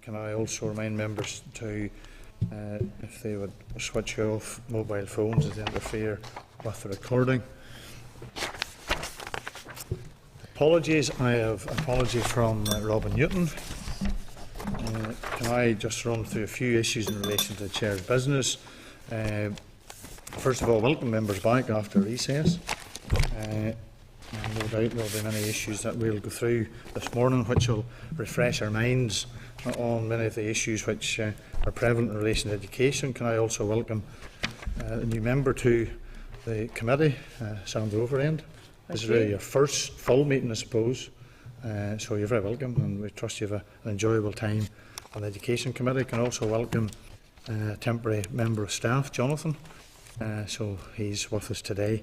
Can I also remind members to, if they would switch off mobile phones as they interfere with the recording. Apologies. I have an apology from Robin Newton. Can I just run through a few issues in relation to the Chair's business? First of all, welcome members back after recess. No doubt there will be many issues that we'll go through this morning which will refresh our minds on many of the issues which are prevalent in relation to education. Can I also welcome a new member to the committee, Sandra Overend. This is really your first full meeting, I suppose, so you're very welcome, and we trust you have an enjoyable time on the Education Committee. Can also welcome a temporary member of staff, Jonathan, so he's with us today.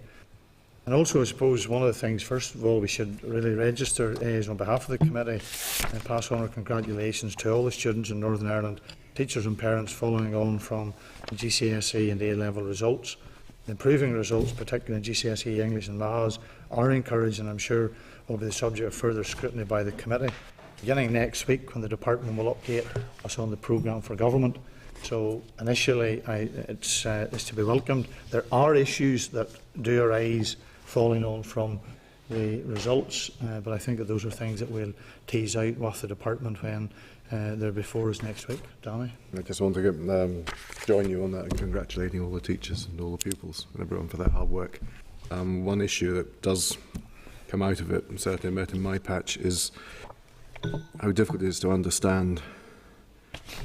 And also, I suppose, one of the things, first of all, we should really register is on behalf of the committee and pass on our congratulations to all the students in Northern Ireland, teachers and parents following on from the GCSE and A-level results. The improving results, particularly in GCSE English and Maths, are encouraging and I'm sure will be the subject of further scrutiny by the committee. Beginning next week, when the department will update us on the programme for government. So initially, it's to be welcomed. There are issues that do arise following on from the results, but I think that those are things that we'll tease out with the department when they're before us next week. Danny? I just want to join you on that and congratulating all the teachers and all the pupils and everyone for their hard work. One issue that does come out of it, and certainly met in my patch, is how difficult it is to understand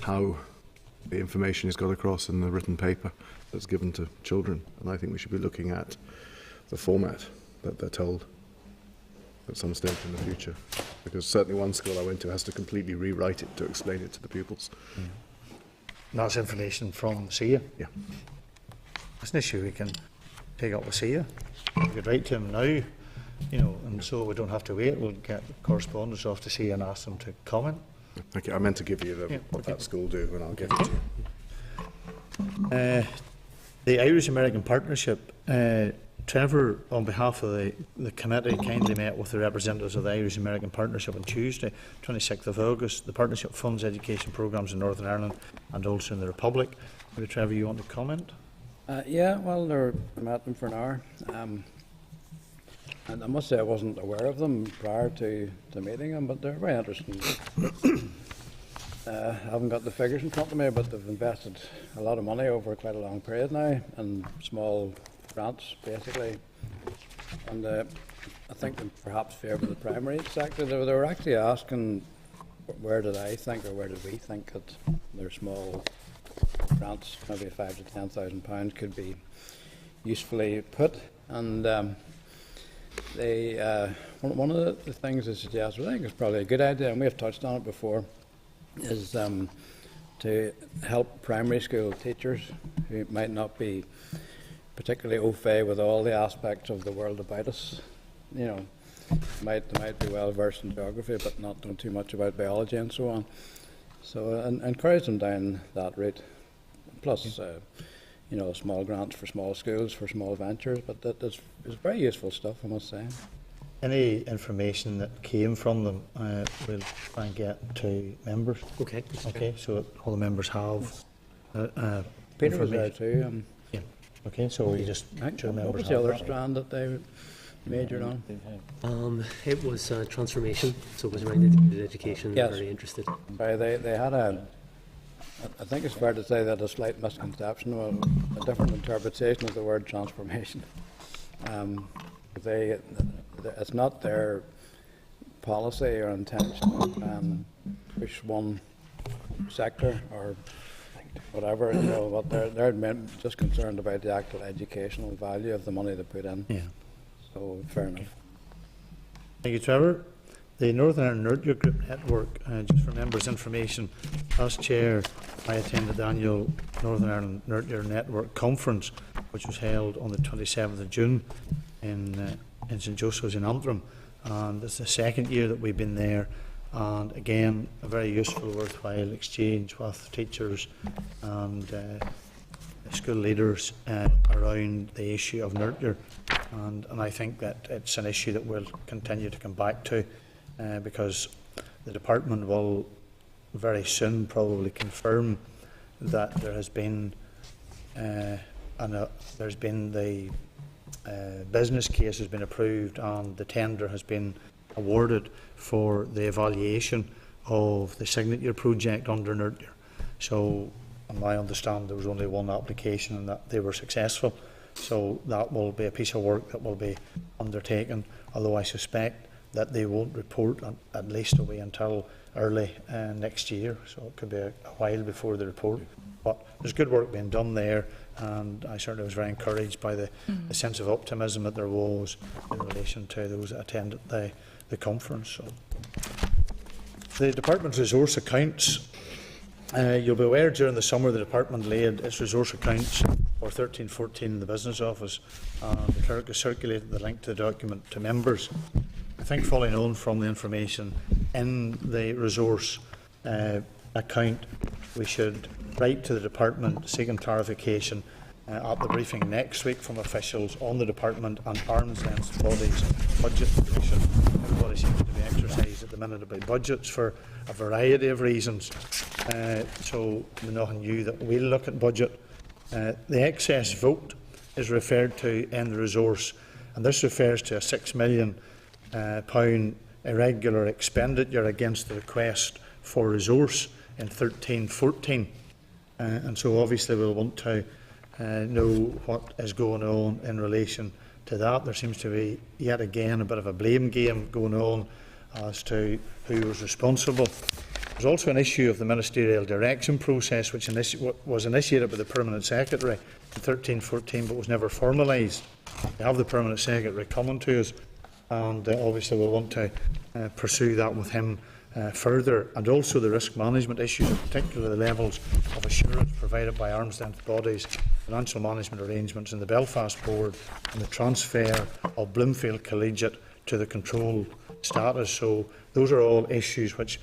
how the information is got across in the written paper that's given to children. And I think we should be looking at the format that they're told at some stage in the future. Because certainly one school I went to has to completely rewrite it to explain it to the pupils. Mm. That's information from SIA? Yeah. That's an issue we can take up with SIA. We could write to him now, and so we don't have to wait. We'll get correspondence off to SIA and ask them to comment. Okay, I meant to give you what that school do, and I'll give it to you. The Irish-American Partnership, Trevor, on behalf of the committee, kindly met with the representatives of the Irish-American Partnership on Tuesday, 26th of August. The partnership funds education programmes in Northern Ireland and also in the Republic. Maybe, Trevor, you want to comment? Yeah, well, I met them for an hour. And I must say I wasn't aware of them prior to meeting them, but they're very interesting. I haven't got the figures in front of me, but they've invested a lot of money over quite a long period now in small grants, basically. And I think they perhaps favour the primary sector. They were actually asking, where did I think, or where did we think that their small grants, maybe £5,000 to £10,000, could be usefully put. And one of the things they suggest, which I think is probably a good idea, and we have touched on it before, is to help primary school teachers who might not be particularly au fait with all the aspects of the world about us. They might be well versed in geography, but not know too much about biology and so on. So encourage them down that route. Plus, small grants for small schools, for small ventures, but that is very useful stuff, I must say. Any information that came from them, we'll try and get to members. Okay. Okay, so all the members have Peter was there too. Yeah. Okay, so we just what was the other strand that they majored on? It was transformation, so it was around education. Yes. Very interested. They had I think it's fair to say that a slight misconception, a different interpretation of the word transformation. It's not their policy or intention to push one sector or whatever, but they're just concerned about the actual educational value of the money they put in. Yeah. So fair enough. Thank you, Trevor. The Northern Ireland Nurture Group Network, just for members' information, as Chair, I attended the annual Northern Ireland Nurture Network Conference, which was held on the 27th of June in St Joseph's in Antrim. And it's the second year that we've been there. And again, a very useful, worthwhile exchange with teachers and school leaders around the issue of nurture. And I think that it's an issue that we'll continue to come back to because the department will very soon probably confirm that there has been there's been the business case has been approved and the tender has been awarded for the evaluation of the signature project under Nurture. So, on my understanding, there was only one application and that they were successful. So that will be a piece of work that will be undertaken, although I suspect that they won't report at least away until early next year. So it could be a while before the report. But there's good work being done there, and I certainly was very encouraged by the sense of optimism that there was in relation to those that attended the conference. So, the Department's resource accounts. You'll be aware during the summer the Department laid its resource accounts for 13-14 in the Business Office, and the Clerk has circulated the link to the document to members. I think following on from the information in the resource account, we should write to the Department seeking clarification at the briefing next week from officials on the Department and arm's length bodies budget position. Everybody seems to be exercised at the minute about budgets for a variety of reasons. So there's nothing new that we'll look at budget. The excess vote is referred to in the resource, and this refers to a £6 million irregular expenditure against the request for resource in 13-14. And so obviously we'll want to know what is going on in relation to that. There seems to be yet again a bit of a blame game going on as to who was responsible. There's also an issue of the ministerial direction process, which was initiated by the Permanent Secretary in 13-14 but was never formalised. We have the Permanent Secretary coming to us, and obviously we'll want to pursue that with him further, and also the risk management issues, in particular the levels of assurance provided by arm's length bodies, financial management arrangements in the Belfast Board, and the transfer of Bloomfield Collegiate to the control status. So those are all issues which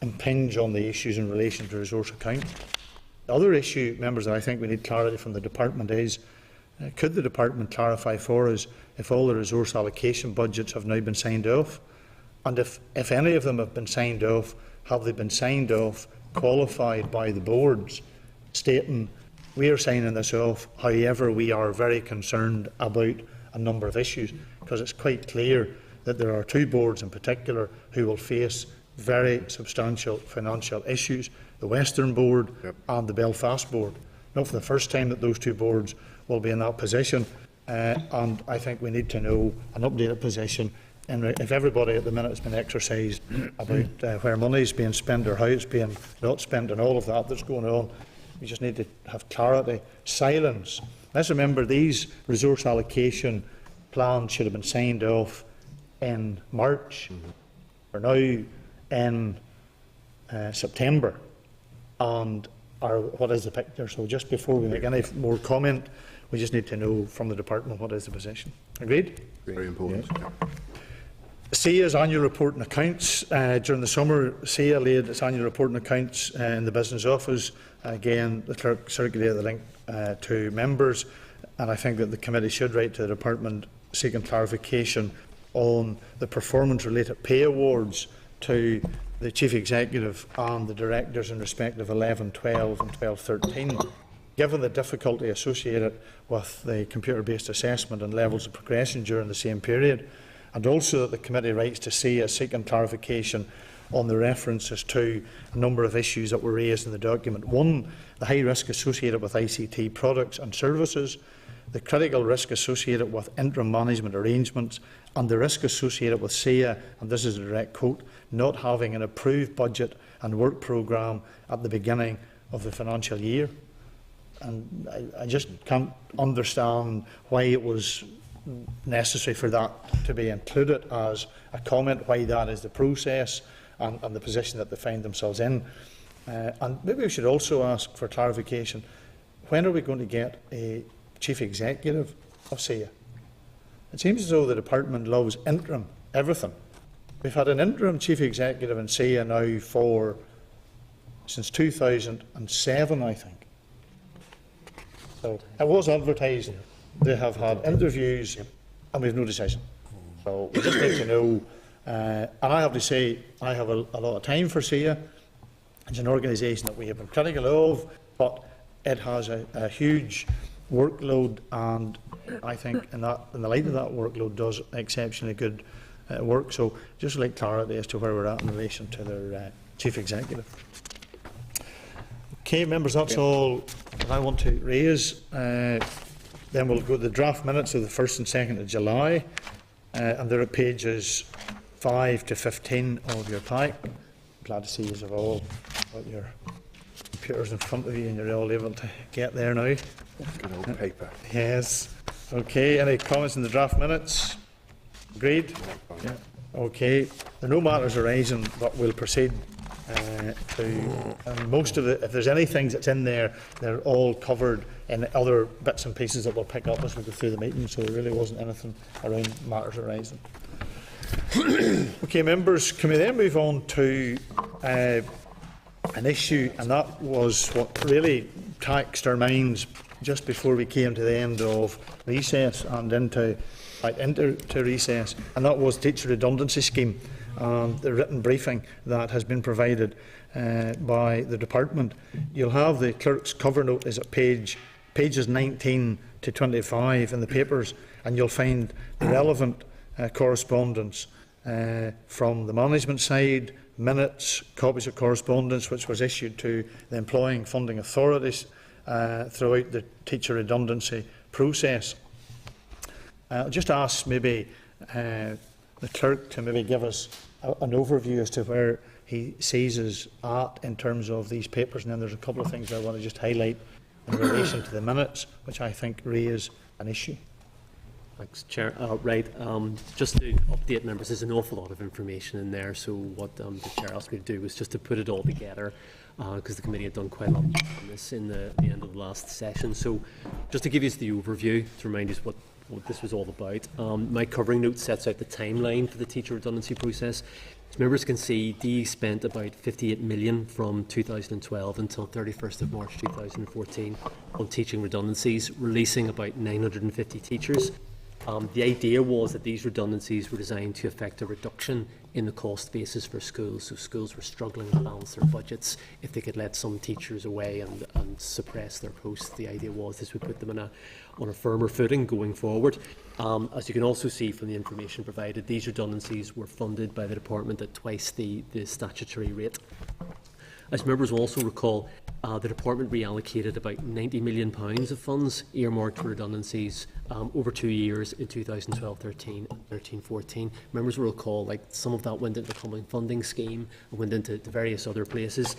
impinge on the issues in relation to resource account. The other issue, members, that I think we need clarity from the Department is, could the Department clarify for us if all the resource allocation budgets have now been signed off? And if any of them have been signed off, have they been signed off qualified by the boards, stating we are signing this off, however we are very concerned about a number of issues? Because it's quite clear that there are two boards in particular who will face very substantial financial issues, the Western Board and the Belfast Board. Not for the first time that those two boards will be in that position, and I think we need to know an updated position. And if everybody at the minute has been exercised about where money is being spent or how it's being not spent and all of that that's going on, we just need to have clarity. Silence. Let's remember these resource allocation plans should have been signed off in March. We're now in September, and what is the picture? So just before we make any more comment, we just need to know from the Department what is the position. Agreed? Very important. Yeah. SIA's annual report and accounts. During the summer, SIA laid its annual report and accounts in the Business Office. Again, the Clerk circulated the link to members, and I think that the committee should write to the Department seeking clarification on the performance-related pay awards to the Chief Executive and the Directors in respect of 11-12 and 12-13. Given the difficulty associated with the computer-based assessment and levels of progression during the same period, and also that the committee writes to SIA seeking clarification on the references to a number of issues that were raised in the document. One, the high risk associated with ICT products and services, the critical risk associated with interim management arrangements, and the risk associated with SIA, and this is a direct quote, not having an approved budget and work programme at the beginning of the financial year. And I just can't understand why it was necessary for that to be included as a comment, why that is the process and the position that they find themselves in. And maybe we should also ask for clarification, when are we going to get a Chief Executive of SIA? It seems as though the Department loves interim everything. We've had an interim Chief Executive in SIA now since 2007, I think. So it was advertised. They have had interviews, and we have no decision. So we just need to know. And I have to say, I have a lot of time for SIA. It's an organisation that we have been critical of, but it has a huge workload, and I think in the light of that workload does exceptionally good work. So just like clarity as to where we're at in relation to their Chief Executive. Okay, members, that's all that I want to raise. Then we'll go to the draft minutes of the 1st and 2nd of July, and they're at pages 5 to 15 of your pack. Glad to see you have all got your computers in front of you and you're all able to get there now. Good old paper. Yes. Okay, any comments in the draft minutes? Agreed? Yeah. Okay, there are no matters arising, but we'll proceed and most of it, if there's any things that's in there, they're all covered in other bits and pieces that we'll pick up as we go through the meeting, so there really wasn't anything around matters arising. Okay, members, can we then move on to an issue, and that was what really taxed our minds just before we came to the end of recess and into recess, and that was teacher redundancy scheme. The written briefing that has been provided by the department. You'll have the clerk's cover note is at pages 19 to 25 in the papers, and you'll find the relevant correspondence from the management side, minutes, copies of correspondence which was issued to the employing funding authorities throughout the teacher redundancy process. I'll just ask maybe the clerk to maybe give us an overview as to where he sees us at in terms of these papers, and then there's a couple of things I want to just highlight in relation to the minutes, which I think raise an issue. Thanks, Chair. Just to update members, there's an awful lot of information in there, so what the Chair asked me to do was just to put it all together, because the committee had done quite a lot on this in the end of the last session. So just to give you the overview, to remind you what this was all about. My covering note sets out the timeline for the teacher redundancy process. As members can see, DE spent about 58 million from 2012 until 31st of March 2014 on teaching redundancies, releasing about 950 teachers. The idea was that these redundancies were designed to effect a reduction in the cost basis for schools. So schools were struggling to balance their budgets. If they could let some teachers away and suppress their posts, the idea was this would put them on a firmer footing going forward. As you can also see from the information provided, these redundancies were funded by the department at twice the statutory rate. As members will also recall, the department reallocated about £90 million of funds earmarked for redundancies over 2 years in 2012-13 and 13-14. Members will recall, like, some of that went into the common funding scheme and went into various other places.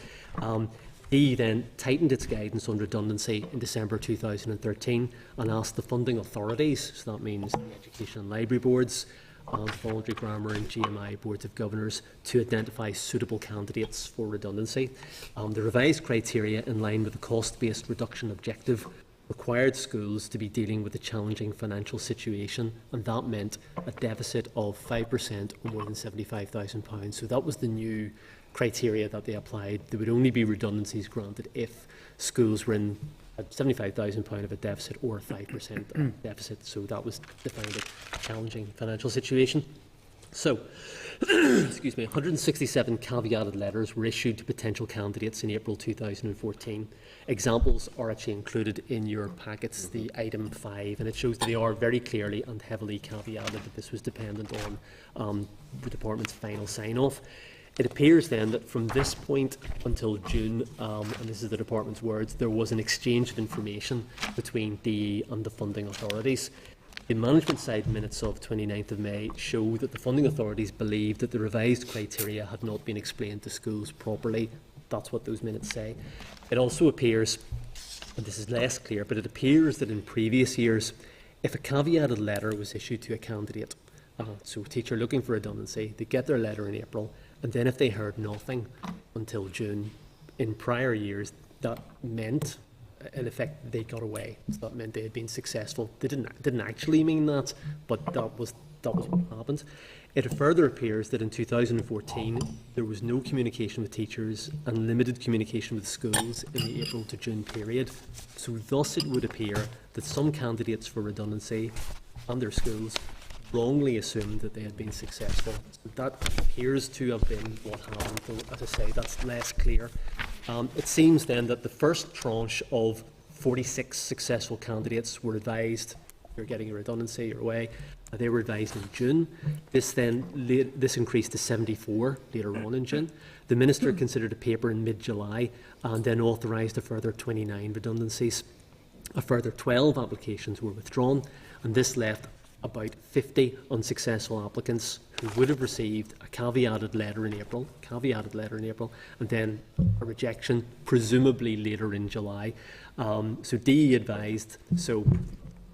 DE then tightened its guidance on redundancy in December 2013 and asked the funding authorities, so that means the Education and Library Boards, Voluntary Grammar and GMI Boards of Governors, to identify suitable candidates for redundancy. The revised criteria, in line with the cost-based reduction objective, required schools to be dealing with a challenging financial situation, and that meant a deficit of 5% or more than £75,000. So that was the new criteria that they applied. There would only be redundancies granted if schools were in a £75,000 of a deficit or a 5% deficit. So that was defined as a challenging financial situation. So, excuse me, 167 caveated letters were issued to potential candidates in April 2014. Examples are actually included in your packets, the item 5, and it shows that they are very clearly and heavily caveated that this was dependent on the department's final sign-off. It appears then that from this point until June, and this is the department's words, there was an exchange of information between DE and the funding authorities. The management side minutes of 29th of May show that the funding authorities believed that the revised criteria had not been explained to schools properly. That's what those minutes say. It also appears, and this is less clear, but it appears that in previous years, if a caveated letter was issued to a candidate, so a teacher looking for redundancy, they get their letter in April, and then if they heard nothing until June, in prior years, that meant, in effect, they got away. So that meant they had been successful. They didn't actually mean that, but that was what happened. It further appears that in 2014, there was no communication with teachers and limited communication with schools in the April to June period. So thus it would appear that some candidates for redundancy and their schools wrongly assumed that they had been successful. So that appears to have been what happened, though, as I say, that's less clear. It seems then that the first tranche of 46 successful candidates were advised, you're getting a redundancy your way, they were advised in June. This increased to 74 later on in June. The Minister considered a paper in mid-July and then authorised a further 29 redundancies. A further 12 applications were withdrawn, and this left about 50 unsuccessful applicants who would have received a caveated letter in April, and then a rejection, presumably later in July. So DE advised,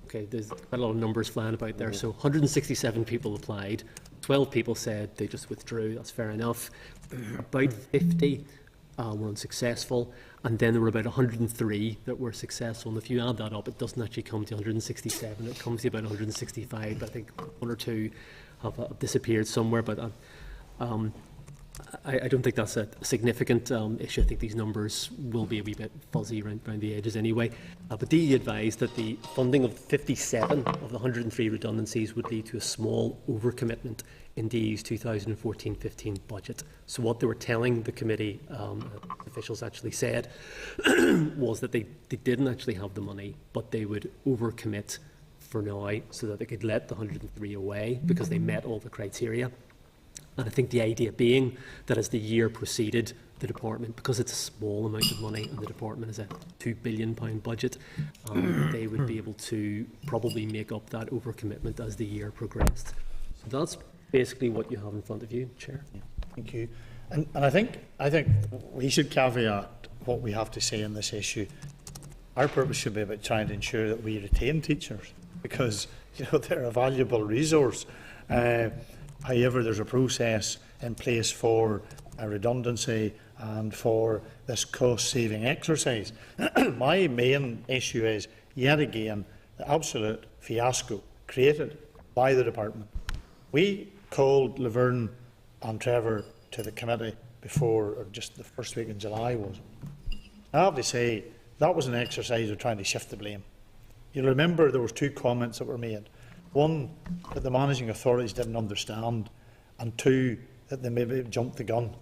okay, there's quite a lot of numbers flying about there. So 167 people applied, 12 people said they just withdrew, that's fair enough. About 50 were unsuccessful, and then there were about 103 that were successful. And if you add that up, it doesn't actually come to 167, it comes to about 165, but I think one or two have disappeared somewhere. But I don't think that's a significant issue. I think these numbers will be a wee bit fuzzy around the edges anyway. But DE advised that the funding of 57 of the 103 redundancies would lead to a small overcommitment in DE's 2014-15 budget. So what they were telling the committee, officials actually said, was that they didn't actually have the money, but they would overcommit for now so that they could let the 103 away because they met all the criteria. And I think the idea being that as the year proceeded, the department, because it's a small amount of money and the department is a £2 billion budget, they would be able to probably make up that overcommitment as the year progressed. So that's basically what you have in front of you, Chair. Yeah, thank you. And I think we should caveat what we have to say in this issue. Our purpose should be about trying to ensure that we retain teachers because they're a valuable resource. However, there's a process in place for a redundancy and for this cost-saving exercise. My main issue is, yet again, the absolute fiasco created by the department. We called Laverne and Trevor to the committee before, or just the first week in July was. I have to say, that was an exercise of trying to shift the blame. You'll remember there was two comments that were made. One, that the managing authorities didn't understand, and two, that they maybe jumped the gun.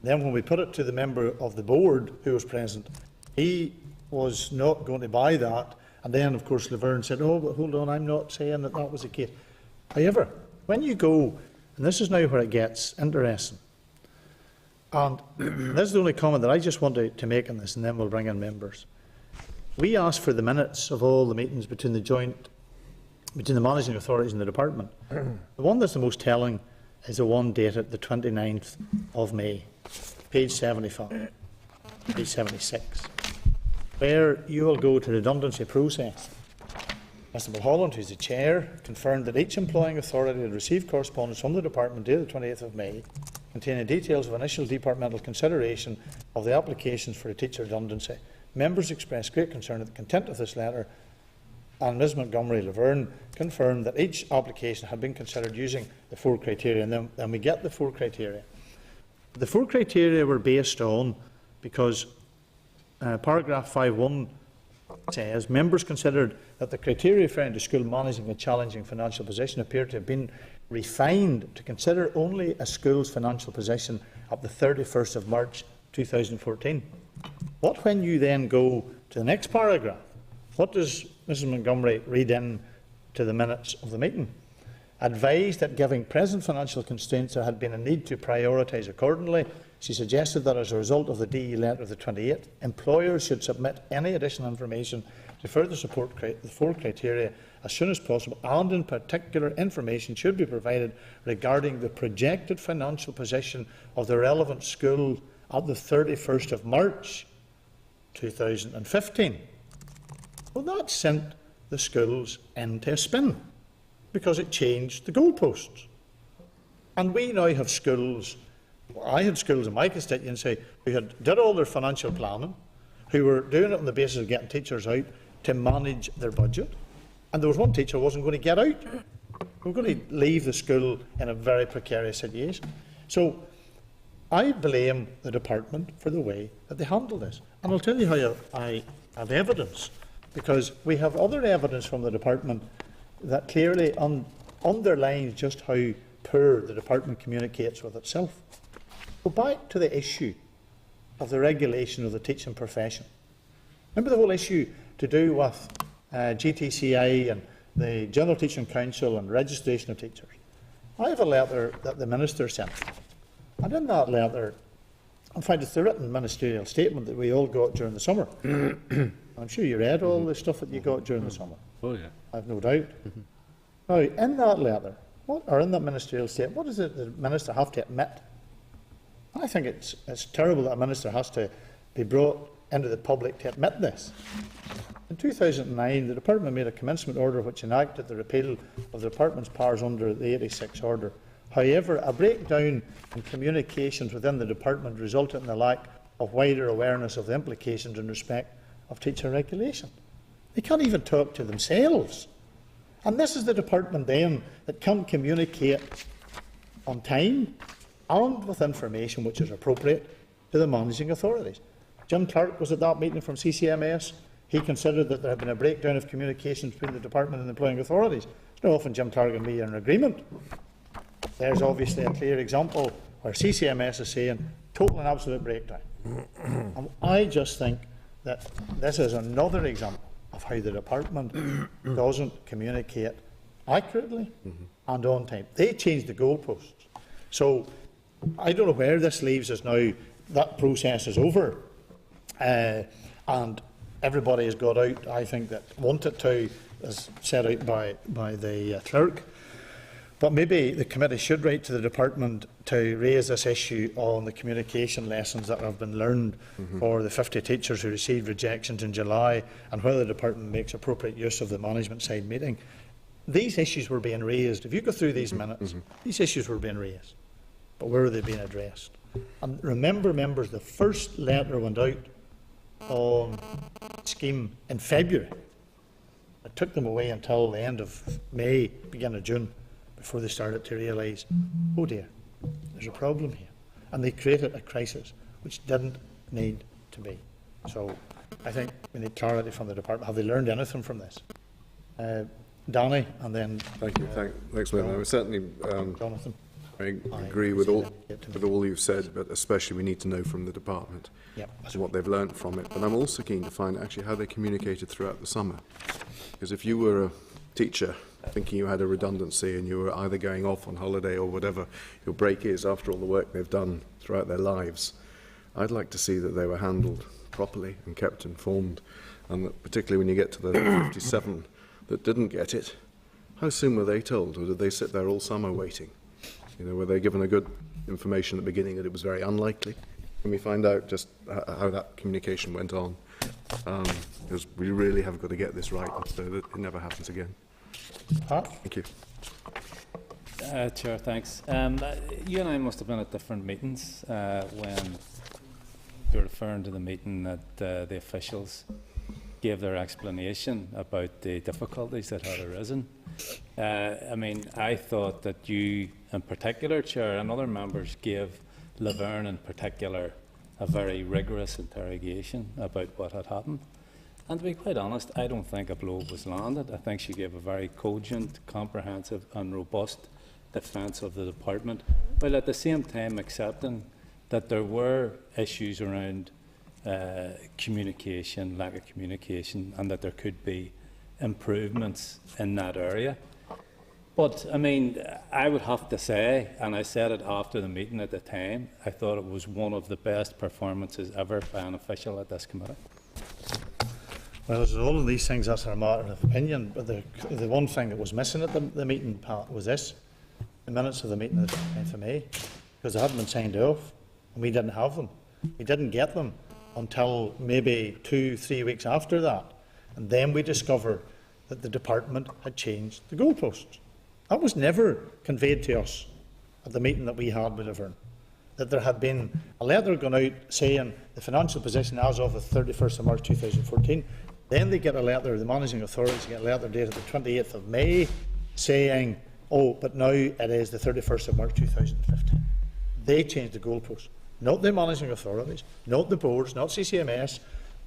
Then when we put it to the member of the board who was present, he was not going to buy that, and then of course Laverne said, oh, but hold on, I'm not saying that that was the case. However, when you go, and this is now where it gets interesting, and this is the only comment that I just want to make on this, and then we'll bring in members. We asked for the minutes of all the meetings between the managing authorities and the department. The one that's the most telling is the one dated the 29th of May, page 75, page 76, where you will go to redundancy process. Mr Mulholland, who is the chair, confirmed that each employing authority had received correspondence from the department dated the 28th of May containing details of initial departmental consideration of the applications for a teacher redundancy. Members expressed great concern at the content of this letter, and Ms Montgomery Laverne confirmed that each application had been considered using the four criteria. And then we get the four criteria. The four criteria were based on, because paragraph 5.1 says, members considered that the criteria referring to school managing a challenging financial position appeared to have been refined to consider only a school's financial position at the 31st of March 2014. What when you then go to the next paragraph? What does Mrs Montgomery read in to the minutes of the meeting? Advised that given present financial constraints there had been a need to prioritise accordingly, she suggested that as a result of the DE letter of the 28th, employers should submit any additional information to further support the four criteria as soon as possible, and in particular information should be provided regarding the projected financial position of the relevant school at the 31st of March 2015. Well, that sent the schools into a spin because it changed the goalposts. And we now have schools, I had schools in my constituency who did all their financial planning, who were doing it on the basis of getting teachers out to manage their budget. And there was one teacher who wasn't going to get out. We were going to leave the school in a very precarious situation. So I blame the department for the way that they handled this. And I'll tell you how I have evidence, because we have other evidence from the department that clearly underlines just how poor the department communicates with itself. Go back to the issue of the regulation of the teaching profession. Remember the whole issue to do with GTCI and the General Teaching Council and registration of teachers. I have a letter that the Minister sent, and in that letter, in fact, it's the written ministerial statement that we all got during the summer. I'm sure you read all the stuff that you got during the summer. Oh, yeah. I've no doubt. Now, in that letter, or in that ministerial statement, what does the Minister have to admit? I think it's terrible that a Minister has to be brought into the public to admit this. In 2009, the Department made a commencement order which enacted the repeal of the Department's powers under the 86 Order. However, a breakdown in communications within the Department resulted in the lack of wider awareness of the implications in respect of teacher regulation. They can't even talk to themselves. And this is the Department then that can't communicate on time and with information which is appropriate to the managing authorities. Jim Clark was at that meeting from CCMS. He considered that there had been a breakdown of communications between the Department and the employing authorities. It's not often Jim Clark and me are in agreement. There's obviously a clear example where CCMS is saying total and absolute breakdown. And I just think that this is another example of how the Department doesn't communicate accurately and on time. They changed the goalposts. So I don't know where this leaves us now. That process is over. And everybody has got out, I think, that wanted to, as set out by the clerk. But maybe the committee should write to the Department to raise this issue on the communication lessons that have been learned for the 50 teachers who received rejections in July, and whether the Department makes appropriate use of the management side meeting. These issues were being raised. If you go through these minutes, these issues were being raised. But where are they being addressed? And remember, members, the first letter went out on scheme in February. It took them away until the end of May, beginning of June, before they started to realise, oh dear, there's a problem here. And they created a crisis which didn't need to be. So I think we need clarity from the Department. Have they learned anything from this? Danny, and then Thank you. Thanks, William. I certainly Jonathan. I agree with all you've said, but especially we need to know from the department what they've learnt from it. But I'm also keen to find actually how they communicated throughout the summer. Because if you were a teacher thinking you had a redundancy and you were either going off on holiday or whatever your break is after all the work they've done throughout their lives, I'd like to see that they were handled properly and kept informed, and that particularly when you get to the 57 that didn't get it, how soon were they told, or did they sit there all summer waiting? You know, were they given a good information at the beginning that it was very unlikely? Can we find out just how that communication went on? Because we really have got to get this right so that it never happens again. Thank you. Chair, thanks. You and I must have been at different meetings when you're referring to the meeting that the officials gave their explanation about the difficulties that had arisen. I mean, I thought that you in particular, Chair, and other members gave Laverne in particular a very rigorous interrogation about what had happened. And to be quite honest, I don't think a blow was landed. I think she gave a very cogent, comprehensive and robust defence of the department, while at the same time accepting that there were issues around communication, lack of communication, and that there could be improvements in that area. But, I mean, I would have to say, and I said it after the meeting at the time, I thought it was one of the best performances ever by an official at this committee. Well, as all of these things, that's a matter of opinion. But the one thing that was missing at the meeting, Pat, was this: the minutes of the meeting of the 10th of May, because they hadn't been signed off, and we didn't have them. We didn't get them until maybe 2-3 weeks after that, and then we discovered that the department had changed the goalposts. That was never conveyed to us at the meeting that we had with Laverne, that there had been a letter gone out saying the financial position as of the 31st of March 2014. Then they get a letter, the managing authorities get a letter dated the 28th of May saying, oh, but now it is the 31st of March 2015. They changed the goalposts, not the managing authorities, not the boards, not CCMS,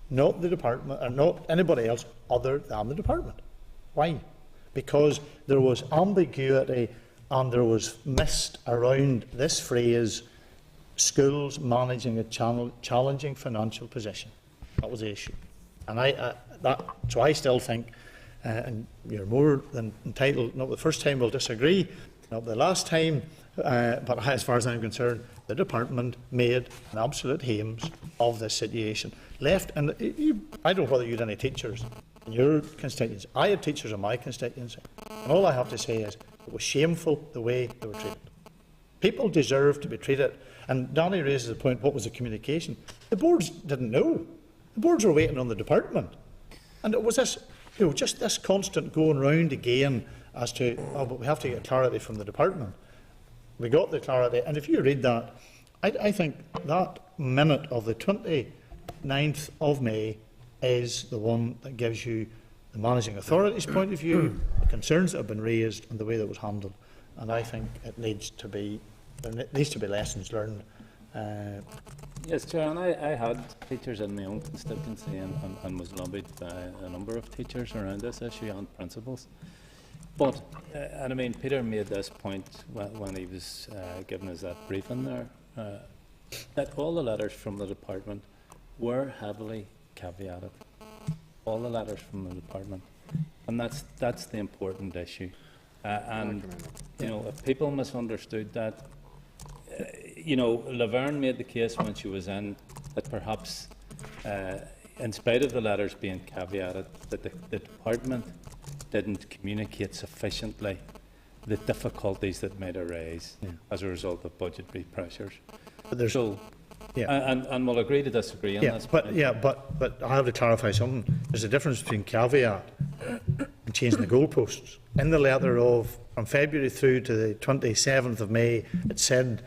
not the department, or not anybody else other than the department. Why? because there was ambiguity and there was mist around this phrase, schools managing a challenging financial position. That was the issue. And so I still think, and you're more than entitled, not the first time we'll disagree, not the last time, but as far as I'm concerned, the department made an absolute hames of this situation. And I don't know whether you had any teachers in your constituency. I had teachers in my constituency. And all I have to say is it was shameful the way they were treated. People deserve to be treated. And Danny raises the point, what was the communication? The boards didn't know. The boards were waiting on the department. And it was this, just this constant going round again as to, oh, but we have to get clarity from the department. We got the clarity. And if you read that, I think that minute of the 29th of May is the one that gives you the managing authority's point of view, the concerns that have been raised and the way that was handled. And I think it needs to be, there needs to be lessons learned. Yes, Chair, and I had teachers in my own constituency and was lobbied by a number of teachers around this issue and principals. But, and I mean, Peter made this point when he was giving us that briefing there, that all the letters from the department were heavily caveated. All the letters from the department. And that's the important issue. And, you know, if people misunderstood that, you know, Laverne made the case when she was in that perhaps, in spite of the letters being caveated, that the department didn't communicate sufficiently the difficulties that might arise as a result of budgetary pressures. But there's, so, and we'll agree to disagree on this. But I have to clarify something. There's a difference between caveat and changing the goalposts. In the letter of from February through to the 27th of May, it said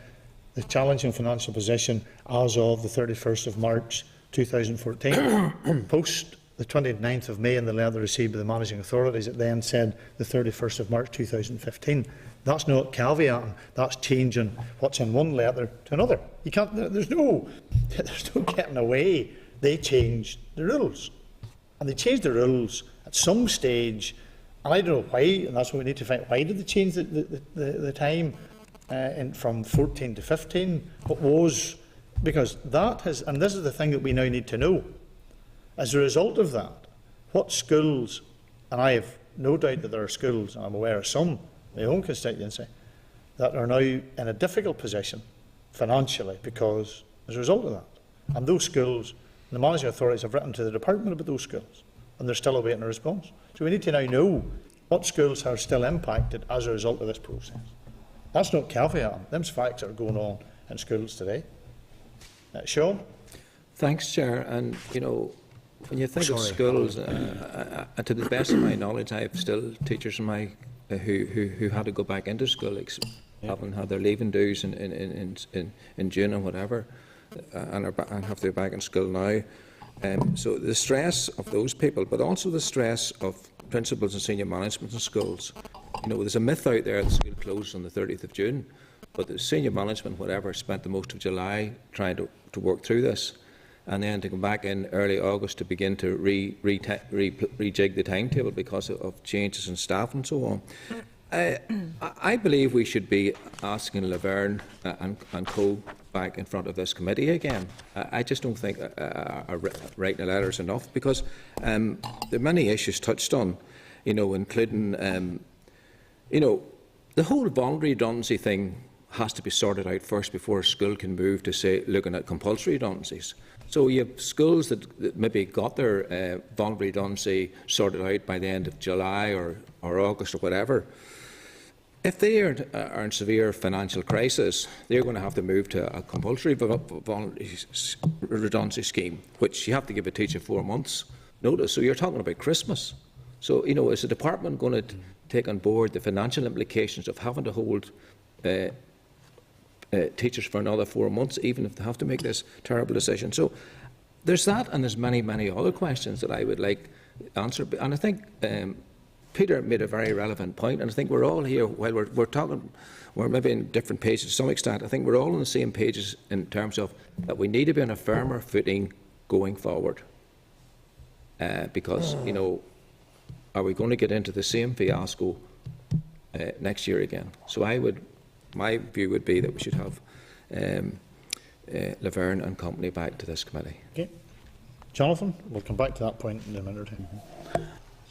the challenging financial position as of the 31st of March 2014. Post the 29th of May in the letter received by the managing authorities, it then said the 31st of March 2015. That's not caveating, that's changing what's in one letter to another. You can't, there's no getting away. They changed the rules. And they changed the rules at some stage, and I don't know why, and that's what we need to find. Why did they change the time from 14 to 15? What was, because that has, and this is the thing that we now need to know, as a result of that, what schools, and I have no doubt that there are schools, and I'm aware of some in my own constituency, that are now in a difficult position financially because as a result of that. And those schools, the managing authorities have written to the department about those schools, and they're still awaiting a response. So we need to now know what schools are still impacted as a result of this process. That's not caveat. Them's facts that are going on in schools today. Sean? Thanks, Chair. And, you know, when you think of schools, to the best of my knowledge, I have still teachers in my who had to go back into school, having had their leaving dues in June and whatever, and have to go back in school now. So the stress of those people, but also the stress of principals and senior management in schools. You know, there's a myth out there that school closed on the 30th of June, but the senior management, whatever, spent the most of July trying to work through this, and then to come back in early August to begin to rejig the timetable because of changes in staff and so on. I believe we should be asking Laverne and co back in front of this committee again. I just don't think writing a letter is enough, because there are many issues touched on, you know, including, you know, the whole voluntary redundancy thing has to be sorted out first before a school can move to, say, looking at compulsory redundancies. So you have schools that maybe got their voluntary redundancy sorted out by the end of July or August or whatever. If they are in severe financial crisis, they're going to have to move to a compulsory voluntary redundancy scheme, which you have to give a teacher 4 months' notice. So you're talking about Christmas. So, you know, is the department going to take on board the financial implications of having to hold teachers for another 4 months, even if they have to make this terrible decision? So there's that, and there's many, many other questions that I would like answered. And I think Peter made a very relevant point, and I think we're all here, while we're talking, we're maybe in different pages to some extent, I think we're all on the same pages in terms of that we need to be on a firmer footing going forward. Because, you know, are we going to get into the same fiasco next year again? So my view would be that we should have Laverne and company back to this committee. Okay. Jonathan, we'll come back to that point in a minute or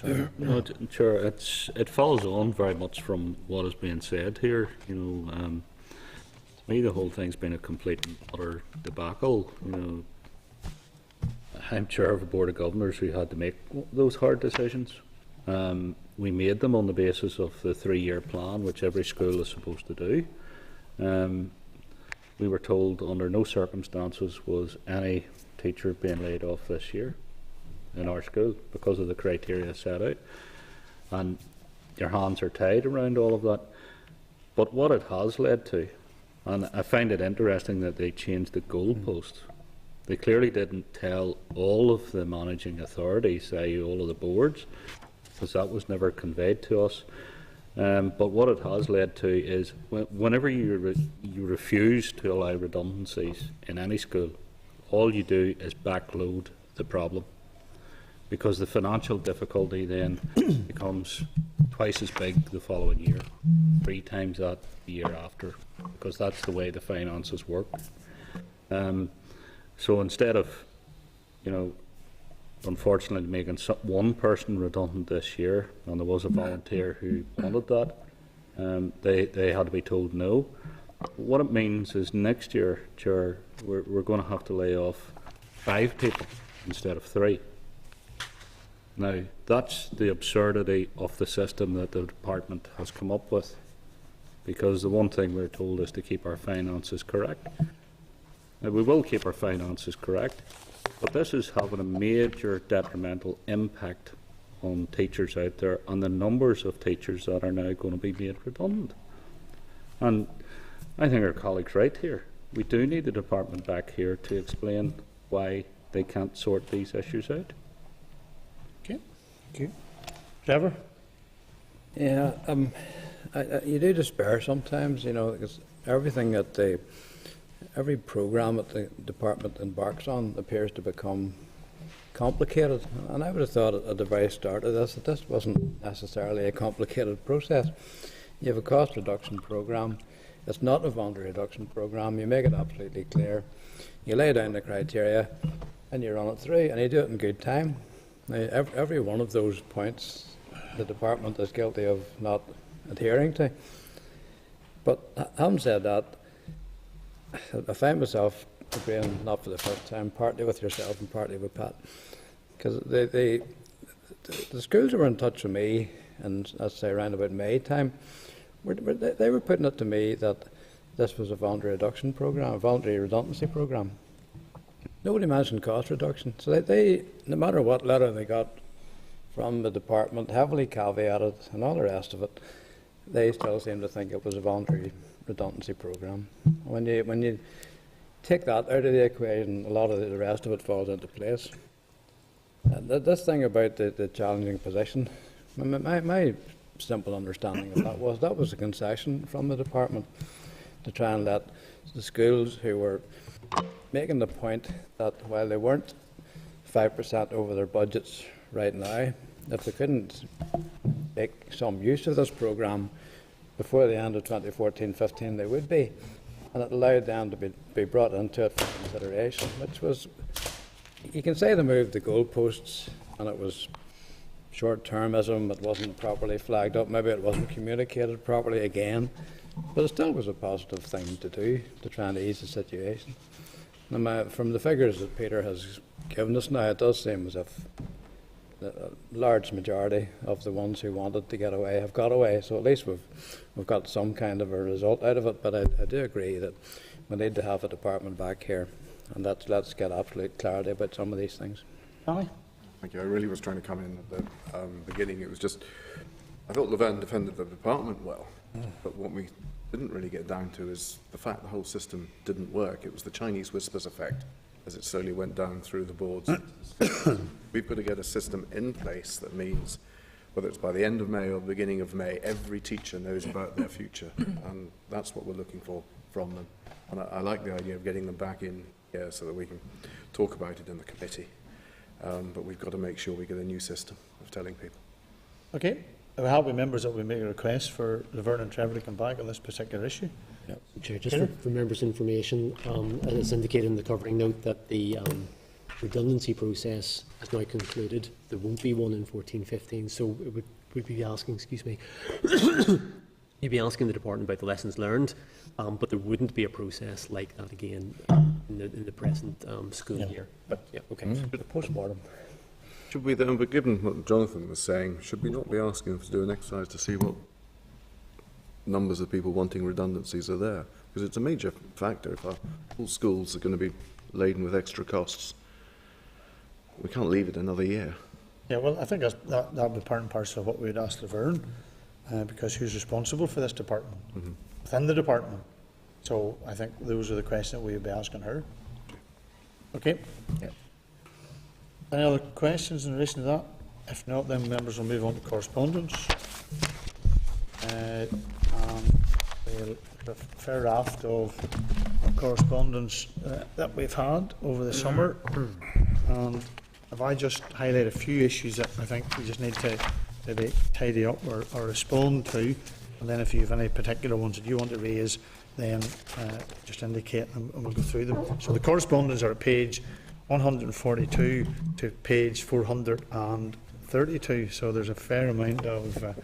two. No, Chair, it follows on very much from what is being said here. To me, the whole thing's been a complete and utter debacle. I'm chair of a board of governors who had to make those hard decisions. We made them on the basis of the 3-year plan, which every school is supposed to do. We were told under no circumstances was any teacher being laid off this year in our school because of the criteria set out, and your hands are tied around all of that. But what it has led to, and I find it interesting that they changed the goalposts. They clearly didn't tell all of the managing authorities, i.e. all of the boards, because that was never conveyed to us. But what it has led to is whenever you refuse to allow redundancies in any school, all you do is backload the problem, because the financial difficulty then becomes twice as big the following year, 3 times that the year after, because that's the way the finances work. So instead of, unfortunately making one person redundant this year, and there was a volunteer who wanted that, they had to be told no. What it means is next year, Chair, we're going to have to lay off 5 people instead of 3. Now, that's the absurdity of the system that the department has come up with, because the one thing we're told is to keep our finances correct. Now, we will keep our finances correct, but this is having a major detrimental impact on teachers out there and the numbers of teachers that are now going to be made redundant. And I think our colleague's right here. We do need the department back here to explain why they can't sort these issues out. Okay. Thank you. Trevor? Yeah, you do despair sometimes, because everything that every programme that the department embarks on appears to become complicated. And I would have thought at the very start of this that this wasn't necessarily a complicated process. You have a cost reduction programme. It's not a voluntary reduction programme. You make it absolutely clear. You lay down the criteria and you run it through, and you do it in good time. Now, every one of those points the department is guilty of not adhering to. But having said that, I find myself agreeing, not for the first time, partly with yourself and partly with Pat, because the schools who were in touch with me, and let's say around about May time, they were putting it to me that this was a voluntary reduction programme, a voluntary redundancy programme. Nobody mentioned cost reduction. So they, no matter what letter they got from the department, heavily caveated and all the rest of it, they still seem to think it was a voluntary redundancy programme. When you take that out of the equation, a lot of the rest of it falls into place. This thing about the challenging position, my simple understanding of that was a concession from the department to try and let the schools who were making the point that while they weren't 5% over their budgets right now, if they couldn't make some use of this programme before the end of 2014-15, they would be, and it allowed them to be brought into it for consideration, which was, you can say they moved the goalposts and it was short-termism, it wasn't properly flagged up, maybe it wasn't communicated properly again, but it still was a positive thing to do to try and ease the situation. And from the figures that Peter has given us now, it does seem as if the large majority of the ones who wanted to get away have got away, so at least we've got some kind of a result out of it. But I do agree that we need to have a department back here, and let's get absolute clarity about some of these things. Danny? Thank you. I really was trying to come in at the beginning. It was just, I thought Laverne defended the department well, but what we didn't really get down to is the fact the whole system didn't work. It was the Chinese whispers effect as it slowly went down through the boards. We've got to get a system in place that means, whether it's by the end of May or the beginning of May, every teacher knows about their future, and that's what we're looking for from them. And I like the idea of getting them back in here so that we can talk about it in the committee. But we've got to make sure we get a new system of telling people. Okay, are we happy members that we make a request for Laverne and Trevor to come back on this particular issue? Chair, just for members' information, as indicated in the covering note, that the redundancy process has now concluded. There won't be one in 14-15, so it would be asking, excuse me, you'd be asking the department about the lessons learned, but there wouldn't be a process like that again in the present school year. But yeah, okay. The post-mortem. Should we then, but given what Jonathan was saying, should we not be asking them to do an exercise to see what numbers of people wanting redundancies are there? Because it's a major factor. If our whole schools are going to be laden with extra costs, we can't leave it another year. Yeah, well, I think that would be part and parcel of what we'd ask Laverne, because who's responsible for this department within the department. So I think those are the questions that we would be asking her. Okay. Yeah. Any other questions in relation to that? If not, then members will move on to correspondence. We'll have a fair raft of correspondence that we've had over the summer. And if I just highlight a few issues that I think we just need to maybe tidy up or respond to, and then if you have any particular ones that you want to raise, then just indicate and we'll go through them. So the correspondence are at page 142 to page 432, so there's a fair amount of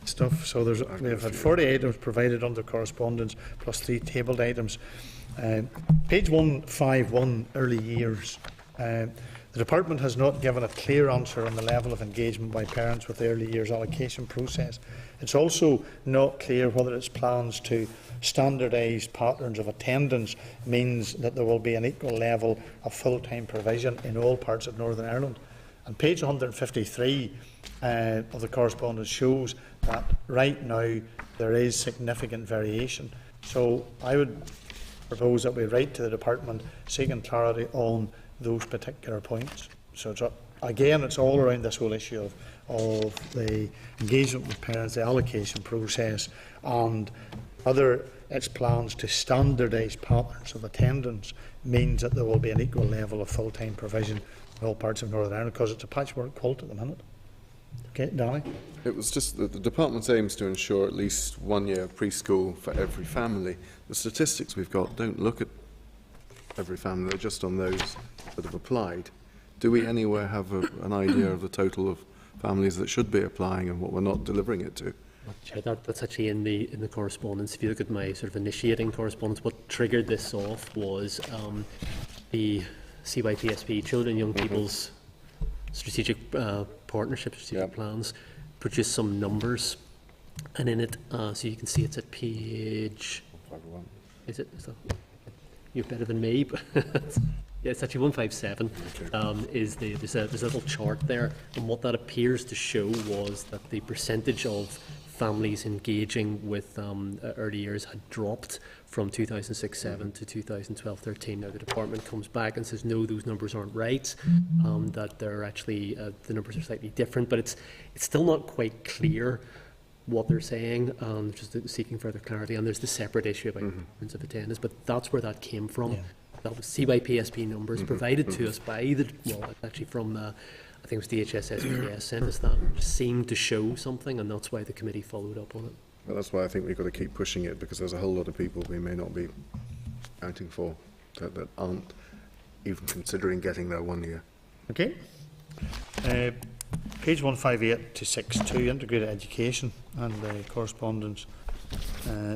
stuff. So we've had 40 items provided under correspondence plus 3 tabled items. Page 151, early years. The department has not given a clear answer on the level of engagement by parents with the early years allocation process. It's also not clear whether its plans to standardise patterns of attendance means that there will be an equal level of full-time provision in all parts of Northern Ireland. And page 153 of the correspondence shows that right now there is significant variation. So I would propose that we write to the department seeking clarity on those particular points. So it's all around this whole issue of the engagement with parents, the allocation process, and whether its plans to standardise patterns of attendance means that there will be an equal level of full-time provision in all parts of Northern Ireland, because it's a patchwork quilt at the minute. Okay, Danny? It was just that the department's aims to ensure at least 1 year of preschool for every family. The statistics we've got don't look at every family, they're just on those that have applied. Do we anywhere have an idea of the total of families that should be applying and what we're not delivering it to? Chair, that's actually in the correspondence. If you look at my sort of initiating correspondence, what triggered this off was the CYPSP, Children and Young People's Strategic Partnership, Strategic Plans, produced some numbers, and in it, so you can see it's at page. 151. Is it? You're better than me, but yeah, it's actually 157. There's a little chart there, and what that appears to show was that the percentage of families engaging with early years had dropped from 2006-07 to 2012-13. Now the department comes back and says no, those numbers aren't right. That they're actually the numbers are slightly different, but it's still not quite clear what they're saying. Just seeking further clarity. And there's the separate issue about patterns of attendance, but that's where that came from. Yeah. That was CYPSP numbers provided to us by actually from I think it was the HSSPS sent us that. It seemed to show something, and that's why the committee followed up on it. Well, that's why I think we've got to keep pushing it, because there's a whole lot of people we may not be accounting for that aren't even considering getting their 1 year. Okay. Page 158 to 62, integrated education, and the correspondence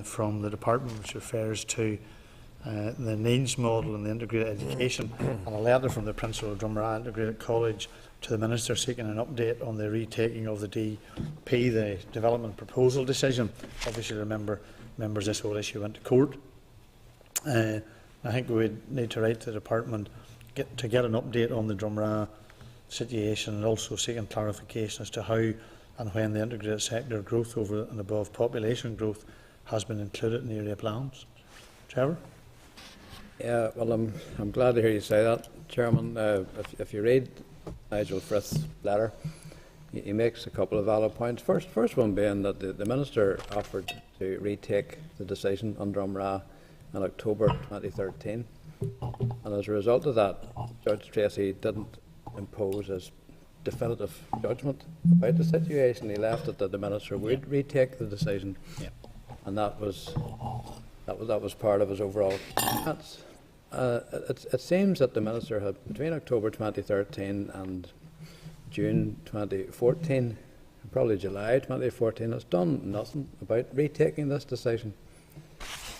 from the department which refers to the NEEDS model and the integrated education, and a letter from the principal of Drumragh Integrated College to the Minister seeking an update on the retaking of the DP, the Development Proposal Decision. Obviously, remember, members, this whole issue went to court. I think we would need to write to the department to get an update on the Drumragh situation, and also seeking clarification as to how and when the integrated sector growth over and above population growth has been included in the area plans. Trevor? Yeah, well, I'm glad to hear you say that, Chairman. If you read Nigel Frith's letter, he makes a couple of valid points. First one being that the Minister offered to retake the decision on Drumragh in October 2013, and as a result of that, Judge Tracy didn't impose, as definitive judgment about the situation. He left it that the Minister would retake the decision, and that was part of his overall comments. It seems that the Minister had, between October 2013 and June 2014, probably July 2014, has done nothing about retaking this decision.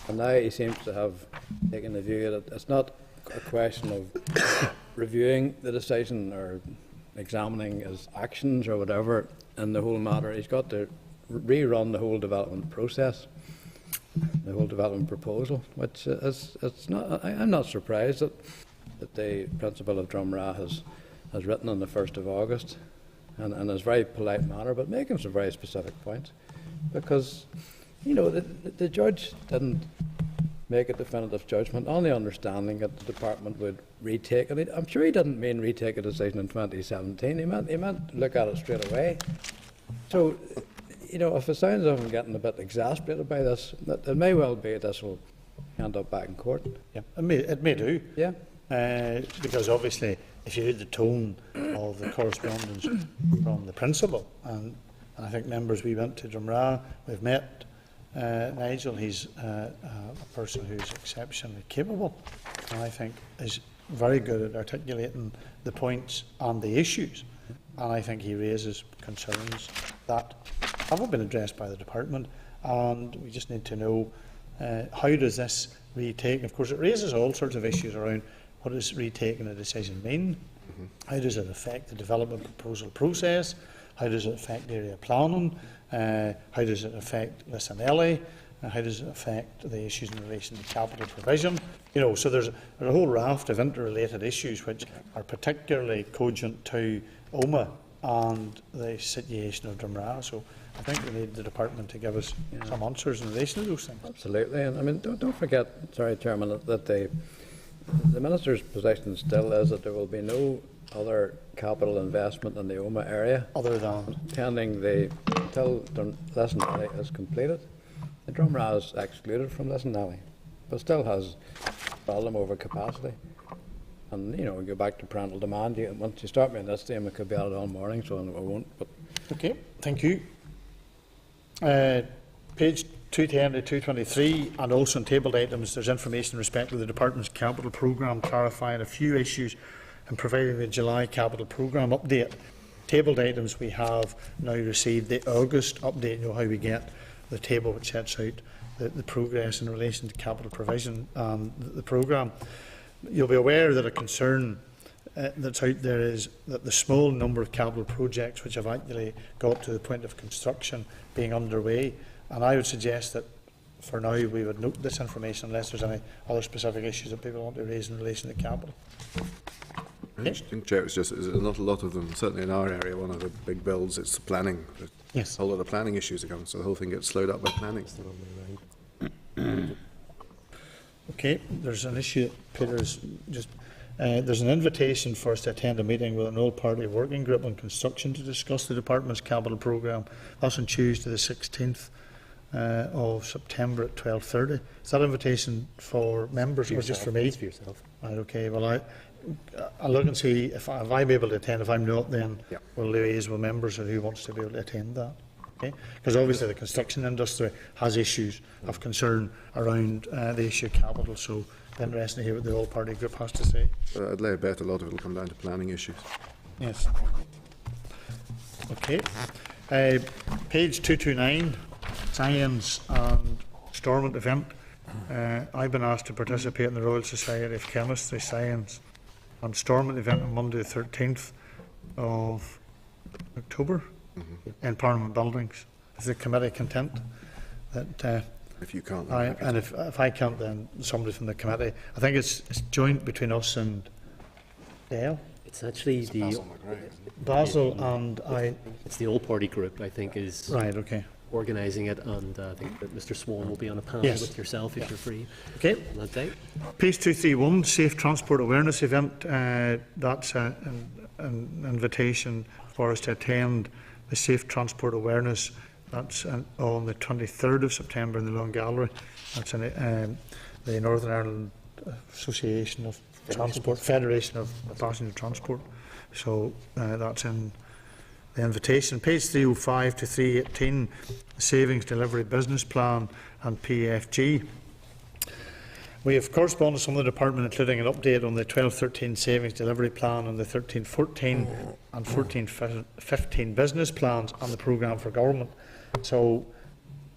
And now he seems to have taken the view that it's not a question of reviewing the decision or examining his actions or whatever in the whole matter. He's got to rerun the whole development process, the whole development proposal, which it's not. I'm not surprised that the principal of Drumragh has written on the 1st of August, and in a very polite manner, but making some very specific points, because the judge didn't make a definitive judgment on the understanding that the department would retake it. I'm sure he didn't mean retake a decision in 2017. He meant look at it straight away. So, if it sounds like I'm getting a bit exasperated by this, it may well be this will end up back in court. Yeah, it may do. Yeah. Because obviously, if you read the tone of the correspondence from the principal, and I think members, we went to Drumragh, we've met Nigel. He's a person who's exceptionally capable, and I think is very good at articulating the points and the issues. And I think he raises concerns that haven't been addressed by the department, and we just need to know how does this retake. Of course, it raises all sorts of issues around what does retaking a decision mean, how does it affect the development proposal process, how does it affect area planning, how does it affect Lissanelli, how does it affect the issues in relation to capital provision. So there's a whole raft of interrelated issues which are particularly cogent to Omagh and the situation of Drumragh. So I think we need the department to give us some answers in relation to those things. Absolutely, and I mean, don't forget, sorry, Chairman, that the Minister's position still is that there will be no other capital investment in the Omagh area Other than until Lissanelli is completed. The Drumragh is excluded from Lissanelli, but still has a problem over capacity. And we go back to parental demand. Once you start me on this theme, it could be out all morning, so I won't. But okay, thank you. Page 210 to 223, and also in tabled items, there's information in respect to the department's capital programme, clarifying a few issues and providing the July capital programme update. Tabled items, we have now received the August update. How we get the table which sets out the progress in relation to capital provision and the programme. You'll be aware that a concern that's out there is that the small number of capital projects which have actually got to the point of construction being underway, and I would suggest that for now we would note this information unless there's any other specific issues that people want to raise in relation to capital. I think, Chair, it's not a lot of them. Certainly in our area, one of the big builds, it's the planning. Yes. A lot of planning issues are coming, so the whole thing gets slowed up by planning. Okay, there's an issue that Peter's just. There's an invitation for us to attend a meeting with an all-party working group on construction to discuss the department's capital programme. That's on Tuesday the 16th of September at 12:30. Is that invitation for members or just for me? It's for yourself. Right, okay, well I'll look and see if I'm able to attend. If I'm not, then we'll liaise with members or who wants to be able to attend that. Okay? Because obviously the construction industry has issues of concern around the issue of capital, so interesting to hear what the all-party group has to say. I'd lay a bet a lot of it will come down to planning issues. Yes. Okay. Page 229, Science and Stormont event. I've been asked to participate in the Royal Society of Chemistry, Science and Stormont event on Monday the 13th of October in Parliament Buildings. Is the committee content that If you can't, and if I can't, then somebody from the committee. I think it's joint between us and Dale. It's actually Basil and I. It's the all-party group, I think, is Right, okay. organising it, and I think that Mr. Swan will be on a panel with yourself if you're free Okay. on that day. Page 231, Safe Transport Awareness Event. That's an invitation for us to attend the Safe Transport Awareness. That's on the 23rd of September in the Long Gallery. That's in the Northern Ireland Association of Transport, Federation of Passenger Transport. So that's in the invitation. Page 305 to 318, Savings Delivery Business Plan and PFG. We have correspondence from the Department including an update on the 12-13 Savings Delivery Plan and the 13-14 and 14-15 Business Plans and the Programme for Government. So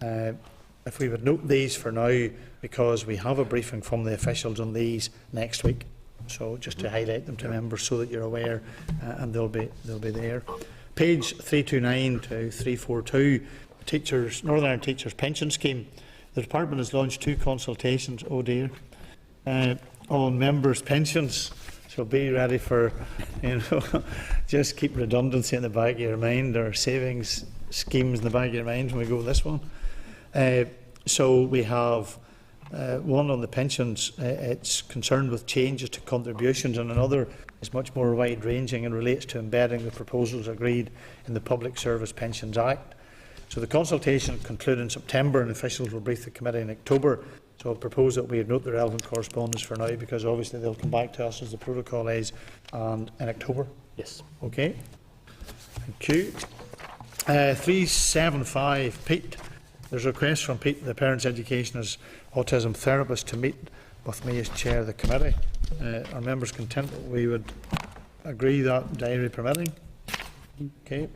if we would note these for now, because we have a briefing from the officials on these next week. So just to highlight them to members so that you're aware, and they'll be there. Page 329 to 342, Northern Ireland Teachers Pension Scheme. The Department has launched 2 consultations, oh dear, on members' pensions. So be ready for, just keep redundancy in the back of your mind, or savings schemes in the back of your mind when we go with this one. So we have one on the pensions. It's concerned with changes to contributions, and another is much more wide-ranging and relates to embedding the proposals agreed in the Public Service Pensions Act. So the consultation concluded in September, and officials will brief the committee in October. So I propose that we note the relevant correspondence for now, because obviously they'll come back to us as the protocol is, and in October. Yes. Okay. Thank you. 375, Pete. There's a request from Pete, the Parents Education as Autism Therapist, to meet with me as chair of the committee. Are members content that we would agree that, diary permitting? Okay.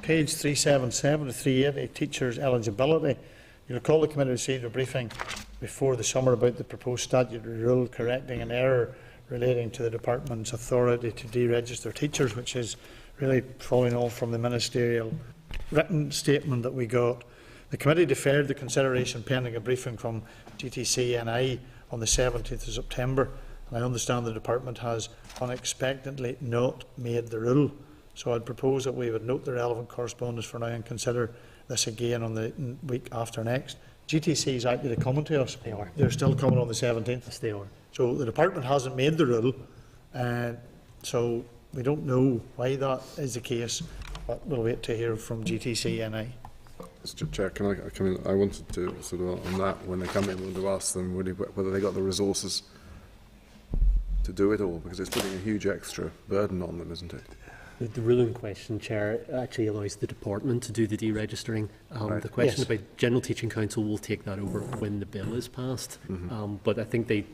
Page 377 to 380, Teachers' Eligibility. You recall the committee received a briefing before the summer about the proposed statutory rule correcting an error relating to the department's authority to deregister teachers, which is really following on from the ministerial written statement that we got. The committee deferred the consideration pending a briefing from GTC-NI on the 17th of September, and I understand the department has unexpectedly not made the rule. So I'd propose that we would note the relevant correspondence for now and consider this again on the week after next. GTC is actually coming to us. They are. They're still coming on the 17th. Yes, they are. So the department hasn't made the rule, so we don't know why that is the case, but we'll wait to hear from GTC-NI. Mr. Chair, can I come in? I wanted to sort of on that, when they come in, I want to ask them really whether they got the resources to do it all, because it's putting a huge extra burden on them, isn't it? The rule in question, Chair, actually allows the department to do the deregistering. Right. The question Yes. about General Teaching Council will take that over when the bill is passed. But I think they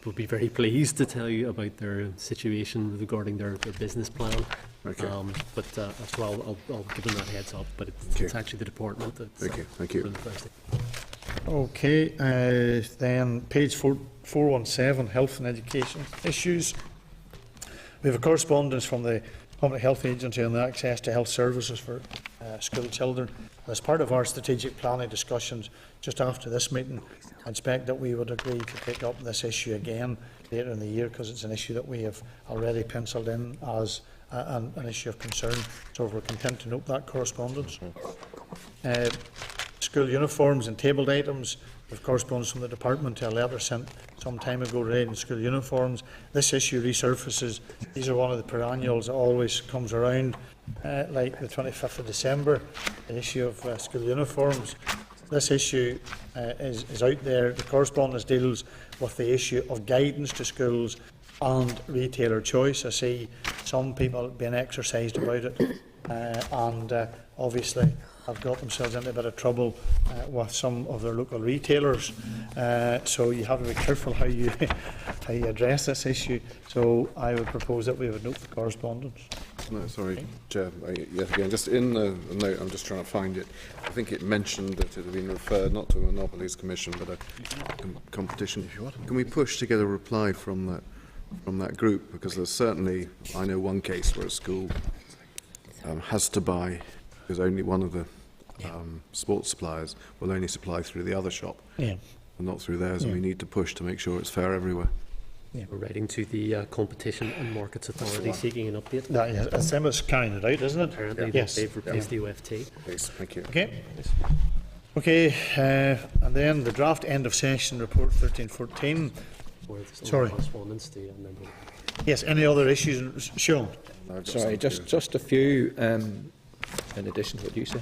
would be very pleased to tell you about their situation regarding their business plan. Okay. So I'll give them that heads up. But it's actually the department that's Thank you. doing the first thing. Okay, then page 417, Health and Education Issues. We have a correspondence from the Public Health Agency on the access to health services for school children. As part of our strategic planning discussions just after this meeting, I expect that we would agree to take up this issue again later in the year, because it's an issue that we have already penciled in as an issue of concern. So we're content to note that correspondence. School uniforms and tabled items. We have correspondence from the department to a letter sent some time ago relating to school uniforms. This issue resurfaces. These are one of the perennials that always comes around, like the 25th of December, the issue of school uniforms. This issue is out there. The correspondence deals with the issue of guidance to schools and retailer choice. I see some people being exercised about it, and obviously have got themselves into a bit of trouble with some of their local retailers. So you have to be careful how you address this issue. So I would propose that we would note the correspondence. No, sorry, Chair. Yet again, just in the note, I'm just trying to find it. I think it mentioned that it had been referred not to a Monopolies Commission, but a competition. Can we push to get a reply from that group? Because there's certainly, I know one case where a school has to buy, because only one of the sports suppliers will only supply through the other shop, and not through theirs, and we need to push to make sure it's fair everywhere. We're writing to the Competition and Markets Authority seeking an update. Sema's carrying it out, isn't it? Apparently Yes. they've replaced the OFT. Please, thank you. Okay, and then the draft end of session report 13-14. Sorry. Correspondence to member. Yes, any other issues, Sean? Sorry, just a few in addition to what you said.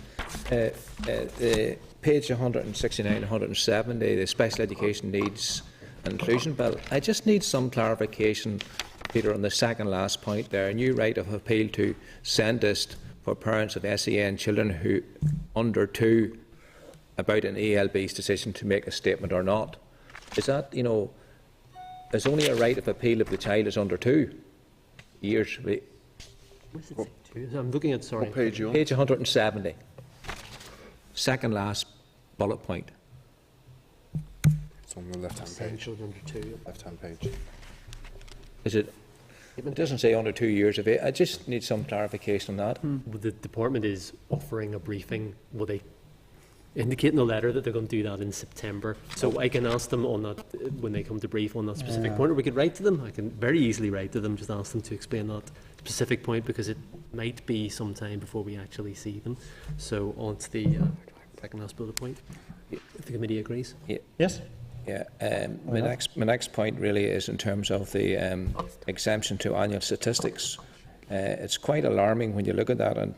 Page 169, 170, the Special Education Needs and Inclusion Bill. I just need some clarification Peter, on the second last point there, a new right of appeal to SENDIST for parents of SEN children who under 2 about an ELB's decision to make a statement or not. Is that, there's only a right of appeal if the child is under 2 years. Where does it say two? I'm looking at, sorry. What page are you on? Page 170. Second last bullet point. It's on the left-hand page. Children under 2. Left-hand page. Is it? It doesn't say under 2 years of age. I just need some clarification on that. Well, the department is offering a briefing. Will they indicate in the letter that they're going to do that in September? So I can ask them on that when they come to brief on that specific point, or we could write to them. I can very easily write to them, just ask them to explain that specific point, because it might be some time before we actually see them. So on to the second last bullet point, if the committee agrees. Yes? Yeah. My next point really is in terms of the exemption to annual statistics. It's quite alarming when you look at that, and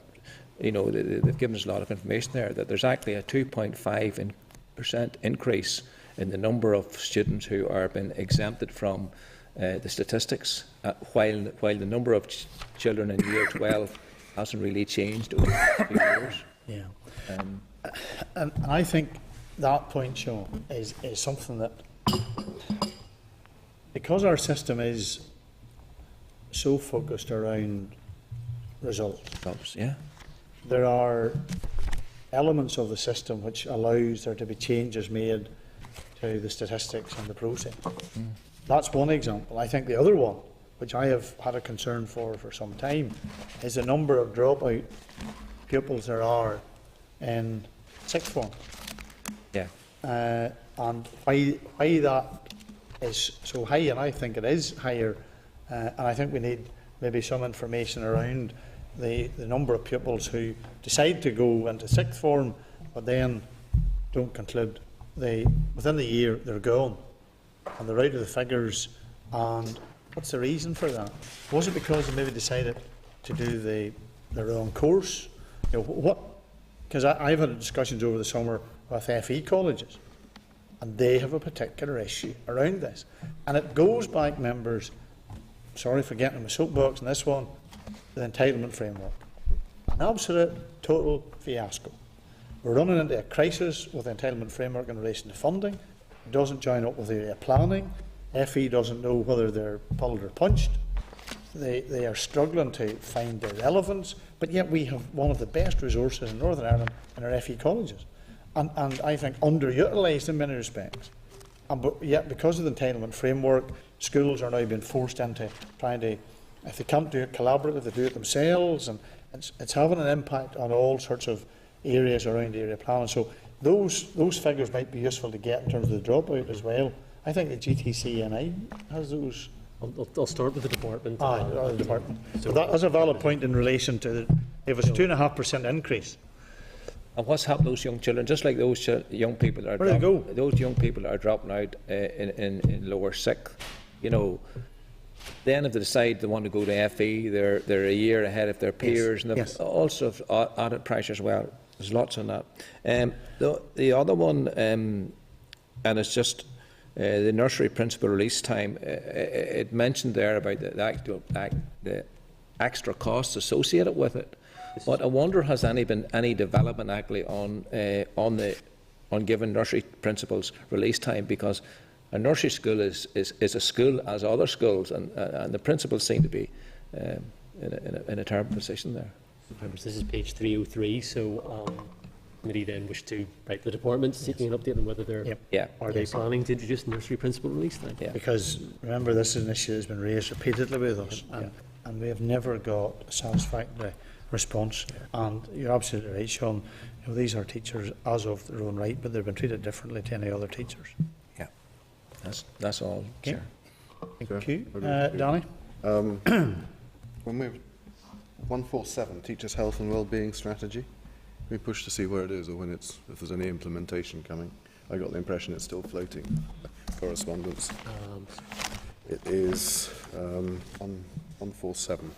they've given us a lot of information there, that there's actually a 2.5% increase in the number of students who are being exempted from the statistics, while the number of children in year 12 hasn't really changed over the last few years. Yeah. And I think that point, Sean, is something that, because our system is so focused around results, Yeah. there are elements of the system which allows there to be changes made to the statistics and the process. That's one example. I think the other one, which I have had a concern for some time, is the number of dropout pupils there are in sixth form. Yeah. And why that is so high, and I think it is higher, and I think we need maybe some information around the number of pupils who decide to go into sixth form but then don't conclude. Within the year they're gone, and they're out of the figures. And what's the reason for that? Was it because they maybe decided to do the wrong course? Because I've had discussions over the summer with FE colleges, and they have a particular issue around this. And it goes back, members, sorry for getting my soapbox on this one, the entitlement framework. An absolute, total fiasco. We're running into a crisis with the entitlement framework in relation to funding. It doesn't join up with area planning. FE doesn't know whether they're pulled or punched. They are struggling to find their relevance, but yet we have one of the best resources in Northern Ireland in our FE colleges. And I think underutilised in many respects. But yet, because of the entitlement framework, schools are now being forced into trying to, if they can't do it collaboratively, they do it themselves, and it's having an impact on all sorts of areas around area planning. So those figures might be useful to get in terms of the dropout as well. I think the GTCNI has those. I'll start with the department. The department. So that is a valid point in relation to if it's a 2.5% increase. And what's happened to those young children? Just like those young people that are Where do they go? Those young people that are dropping out in lower sixth, then if they decide they want to go to FE, they're a year ahead of their peers, and they've also added pressure as well. There's lots on that. The other one, and it's just the nursery principal release time. It mentioned there about the extra costs associated with it. But I wonder, has been any development actually on giving nursery principals release time? Because a nursery school is a school as other schools, and the principals seem to be in a terrible position there. Members, this is page 303. So committee then wish to write the department seeking an update on whether are they planning to introduce nursery principal release time? Yeah. Because remember, this is an issue that's been raised repeatedly with us, and we have never got a satisfactory response. And you're absolutely right, Sean. These are teachers as of their own right, but they've been treated differently to any other teachers. Yeah, that's all. Okay. Chair. Thank you, Danny. When we 147 Teachers' Health and Wellbeing Strategy, we push to see where it is, or if there's any implementation coming. I got the impression it's still floating. Correspondence. It is on 147.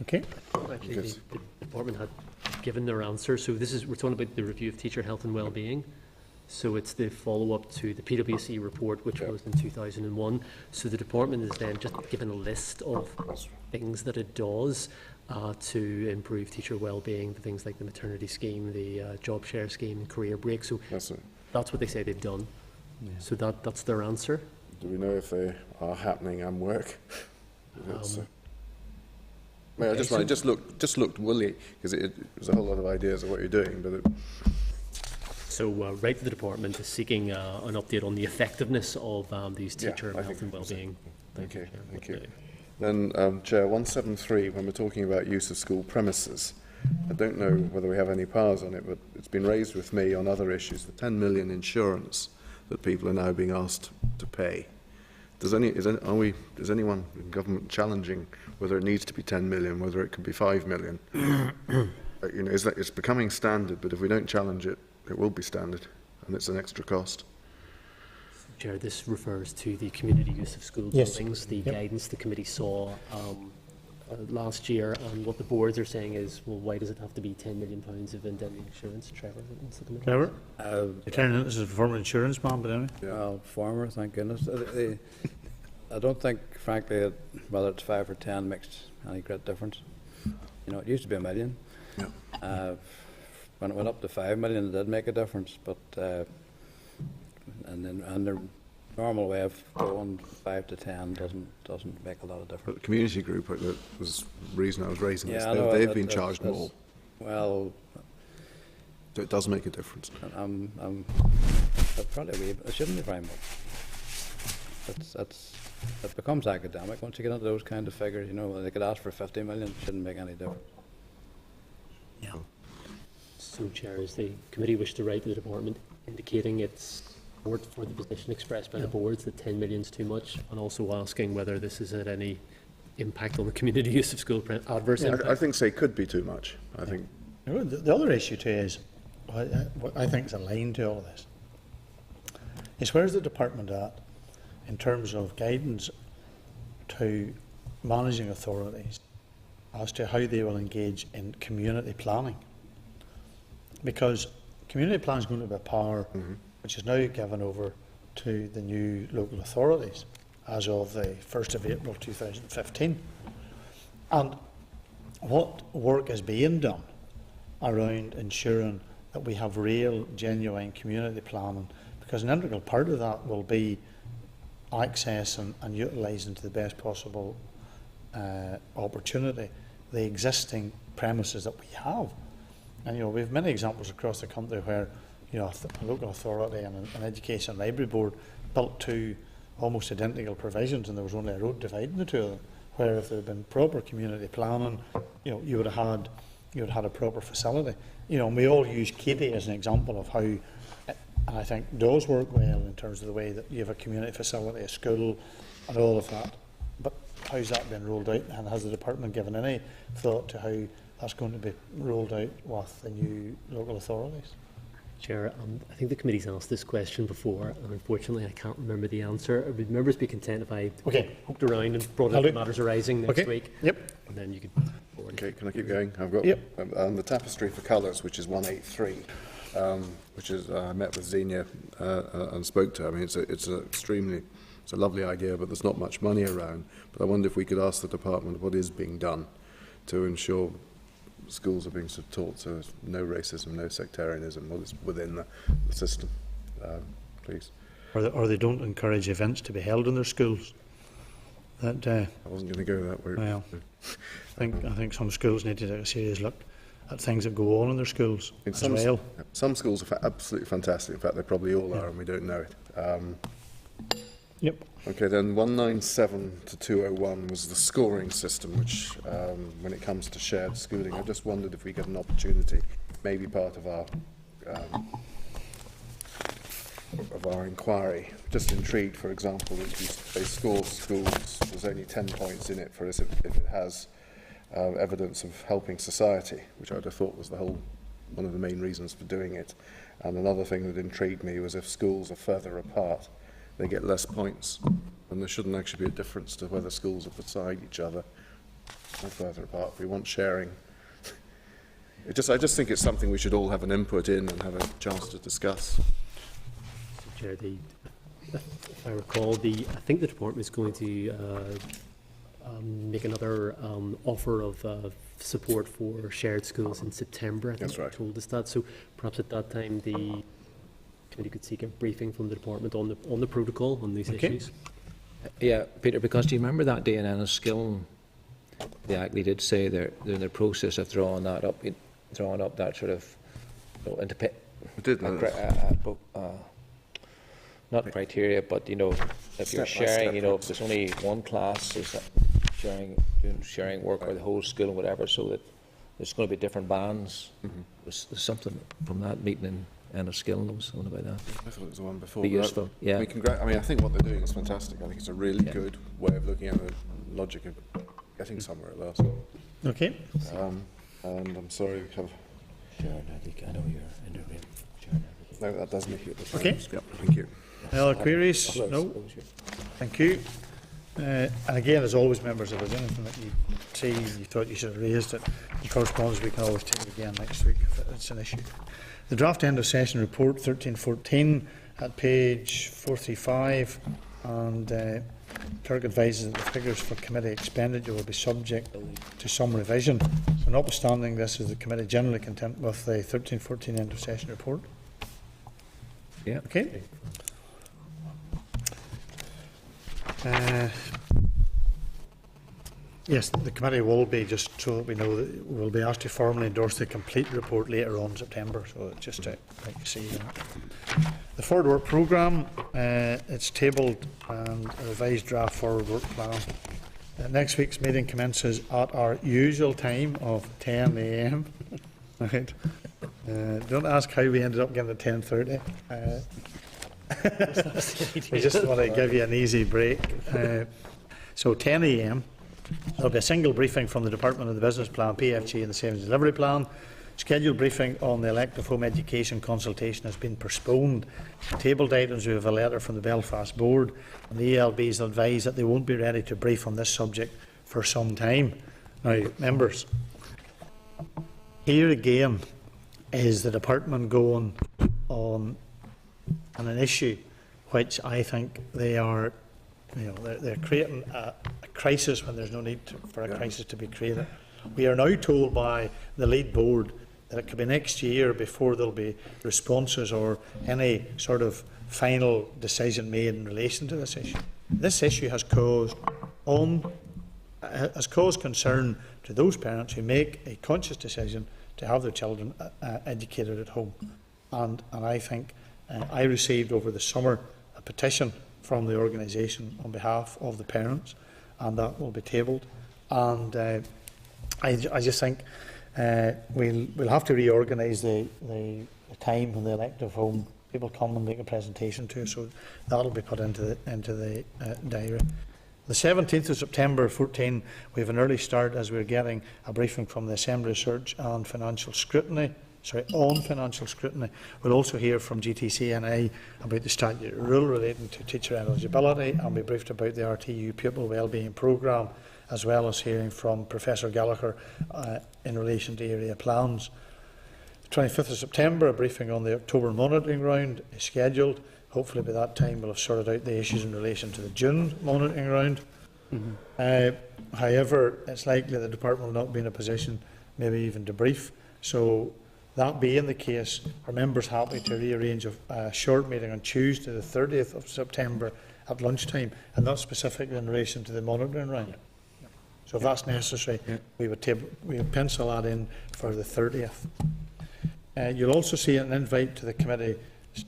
Okay. Actually, the department had given their answer. So we're talking about the review of teacher health and well-being. So it's the follow-up to the PwC report, which was in 2001. So the department is then just given a list of things that it does to improve teacher well-being, the things like the maternity scheme, the job share scheme, and career break. So that's what they say they've done. Yeah. So that's their answer. Do we know if they are happening and work? I just looked woolly because it was a whole lot of ideas of what you're doing, but. So right to the department is seeking an update on the effectiveness of these teacher health and well-being. Thank you. Then, Chair, 173, when we're talking about use of school premises, I don't know whether we have any powers on it, but it's been raised with me on other issues, the 10 million insurance that people are now being asked to pay. Is anyone in government challenging whether it needs to be 10 million, whether it could be 5 million? It's becoming standard, but if we don't challenge it, it will be standard, and it's an extra cost. Chair, this refers to the community use of school buildings, the guidance the committee saw last year, and what the boards are saying is, well, why does it have to be £10 million of indemnity insurance? Trevor, what's the committee? Trevor? This is a former insurance man, but anyway. Well, former, thank goodness. I don't think, frankly, whether it's 5 or 10 makes any great difference. It used to be $1 million. Yeah. When it went up to 5 million, it did make a difference, but and the normal way of going 5 to 10 doesn't make a lot of difference. But the community group was the reason I was raising this. They've been charged more. Well, so it does make a difference. Probably it shouldn't be very much. It becomes academic once you get into those kind of figures. They could ask for 50 million. It shouldn't make any difference. Yeah. So, Chair, is the committee wish to write to the department indicating its support for the position expressed by the boards that 10 million is too much, and also asking whether this is at any impact on the community use of school adverse impact? I think say could be too much. I think the other issue too is what I think is aligned to all of this is where's the department at in terms of guidance to managing authorities as to how they will engage in community planning. Because community planning is going to be a power which is now given over to the new local authorities as of the 1st of April 2015. And what work is being done around ensuring that we have real, genuine community planning, because an integral part of that will be access and utilising to the best possible opportunity the existing premises that we have. And we have many examples across the country where a local authority and an education library board built two almost identical provisions, and there was only a road dividing the two of them. Where if there had been proper community planning, you would have had a proper facility. And we all use Katie as an example of how, and I think does work well in terms of the way that you have a community facility, a school, and all of that. But how's that been rolled out, and has the department given any thought to how that's going to be rolled out with the new local authorities? Chair, I think the committee's asked this question before, and unfortunately I can't remember the answer. Would members be content if I hooked around and brought up matters arising next week? Yep. And then you could forward. Okay, can I keep going? I've got the Tapestry for Colours, which is 183, which is I met with Xenia and spoke to her. I mean, it's a lovely idea, but there's not much money around. But I wonder if we could ask the department what is being done to ensure schools are being taught so there's no racism, no sectarianism, what is within the system, please. Or they don't encourage events to be held in their schools. That I wasn't going to go that way. Well, I think some schools need to take a serious look at things that go on in their schools as well. Some schools are absolutely fantastic. In fact, they probably all are, and we don't know it. Yep. Okay, then 197 to 201 was the scoring system, which, when it comes to shared schooling, I just wondered if we get an opportunity, maybe part of our inquiry. Just intrigued, for example, that they score schools, there's only 10 points in it for us if it has evidence of helping society, which I'd have thought was one of the main reasons for doing it. And another thing that intrigued me was if schools are further apart, they get less points, and there shouldn't actually be a difference to whether schools are beside each other or further apart. We want sharing. I just think it's something we should all have an input in and have a chance to discuss. Chair, if I recall, I think the department is going to make another offer of support for shared schools in September. I think That's right. they told us that. So perhaps at that time the committee could seek a briefing from the department on the protocol on these issues. Yeah, Peter, because do you remember that day in Enniskillen, they actually did say they're in the process of drawing that up that sort of, into We did know that. not criteria, but if you're Step by sharing, step if there's only one class is sharing work or the whole school or whatever, so that there's going to be different bands. There's something from that meeting in Enniskillen. There was something about that. I thought it was the one before. Be but useful, yeah. I think what they're doing is fantastic. I think it's a really Yeah. good way of looking at the logic of getting somewhere at last. Okay. And I'm sorry we have. Sharon, I know you're interviewing. Sharon, No, that does make it. Okay. Yep, thank you. Any other queries? No? Thank you. And again, as always, members, if there's anything that you see you thought you should have raised it in correspondence, we can always take it again next week if it's an issue. The draft end of session report 1314 at page 435, and clerk advises that the figures for committee expenditure will be subject to some revision. So notwithstanding this, is the committee generally content with the 1314 end of session report? Yeah. Okay. Yes, the committee will be, just so that we know, that we'll be asked to formally endorse the complete report later on in September, so just to like to see that. The forward work programme, it's tabled and a revised draft forward work plan. Next week's meeting commences at our usual time of 10 a.m. Right. Don't ask how we ended up getting at 10:30. We just want to give you an easy break. So 10 a.m. There will be a single briefing from the Department of the Business Plan, PFG and the Savings Delivery Plan. Scheduled briefing on the elective home education consultation has been postponed. Tabled items, we have a letter from the Belfast Board, and the ELBs advise that they won't be ready to brief on this subject for some time. Now, members, here again is the department going on an issue which I think they are, they're creating a crisis when there's no need for a crisis to be created. We are now told by the lead board that it could be next year before there'll be responses or any sort of final decision made in relation to this issue. This issue has caused concern to those parents who make a conscious decision to have their children educated at home. And I think I received over the summer a petition from the organisation on behalf of the parents, and that will be tabled. And I just think we'll have to reorganise the time when the elective home people come and make a presentation to us, so that'll be put into the diary. The 17th of September 14, we have an early start as we're getting a briefing from the Assembly Research and Financial Scrutiny. On financial scrutiny. We'll also hear from GTCNI about the statutory rule relating to teacher eligibility, and we briefed about the RTU pupil wellbeing programme, as well as hearing from Professor Gallagher in relation to area plans. The 25th of September, a briefing on the October monitoring round is scheduled. Hopefully by that time we'll have sorted out the issues in relation to the June monitoring round. However, it's likely the department will not be in a position maybe even to brief. So that being the case, are members happy to rearrange a short meeting on Tuesday the 30th of September at lunchtime, and not specifically in relation to the monitoring round? Yeah. So if that's necessary, we would pencil that in for the 30th. You'll also see an invite to the committee's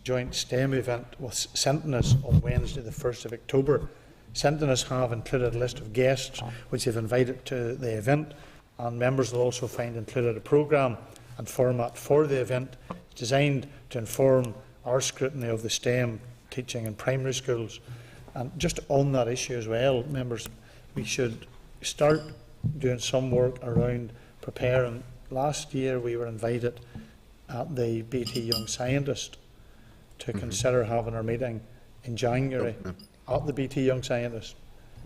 joint STEM event with Sentinels on Wednesday the 1st of October. Sentinels have included a list of guests which they've invited to the event, and members will also find included a programme and format for the event designed to inform our scrutiny of the STEM teaching in primary schools. And just on that issue as well, members, we should start doing some work around preparing. Last year we were invited at the BT Young Scientist to consider having our meeting in January at the BT Young Scientist.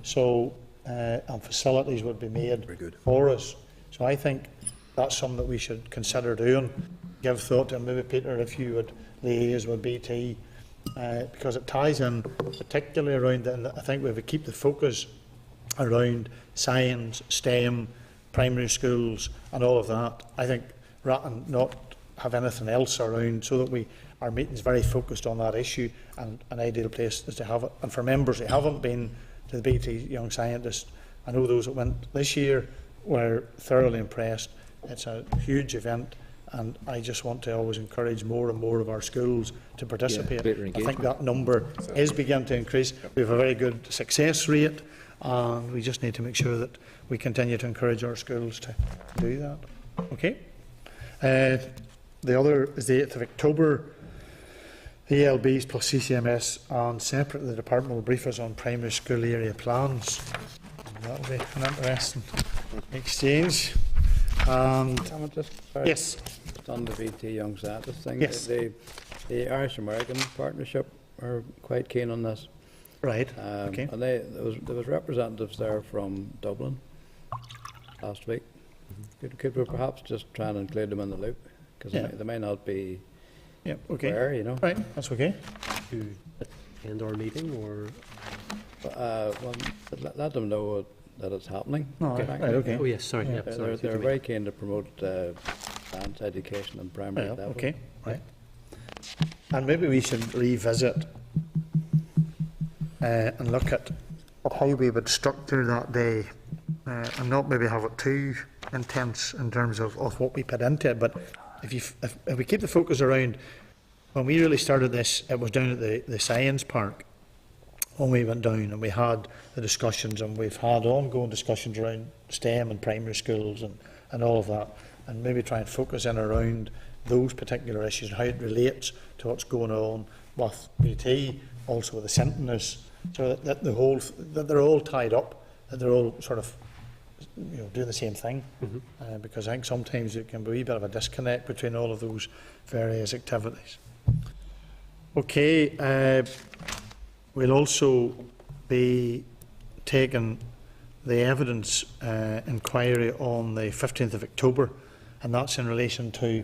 So and facilities would be made for us. So I think that's something that we should consider doing. Give thought to, maybe Peter, if you would liaise with BT, because it ties in particularly around, and I think we would keep the focus around science, STEM, primary schools and all of that. I think rather than not have anything else around, so that our meeting's very focused on that issue, and an ideal place is to have it. And for members who haven't been to the BT Young Scientist, I know those that went this year were thoroughly impressed. It's a huge event, and I just want to always encourage more and more of our schools to participate. I think that number is beginning to increase. We have a very good success rate, and we just need to make sure that we continue to encourage our schools to do that. Okay. The other is the 8th of October. The ELBs plus CCMS, and separately the department will brief us on primary school area plans. That will be an interesting exchange. And yes, Just on the BT Young Scientist thing, Yes. the Irish American partnership are quite keen on this. right. Okay. And there was representatives there from Dublin last week. Could we perhaps just try and include them in the loop? Because Yeah. they may not be Yeah. Okay. aware, you know. Right. That's okay. To attend our meeting, or Well, let them know that it's happening. No, Okay. right. Okay. oh yes, sorry, Yeah. yeah, sorry. They're very keen to promote science education in primary Right, level. okay. Right. And maybe we should revisit and look at how we would structure that day, and not maybe have it too intense in terms of what we put into it. But if we keep the focus around, when we really started this, it was down at the science park when we went down, and we had the discussions, and we've had ongoing discussions around STEM and primary schools and all of that, and maybe try and focus in around those particular issues and how it relates to what's going on with BT, also with the Sentinels, so that that they're all tied up, that they're all sort of doing the same thing. Because I think sometimes it can be a wee bit of a disconnect between all of those various activities. Okay, we'll also be taking the evidence inquiry on the 15th of October, and that's in relation to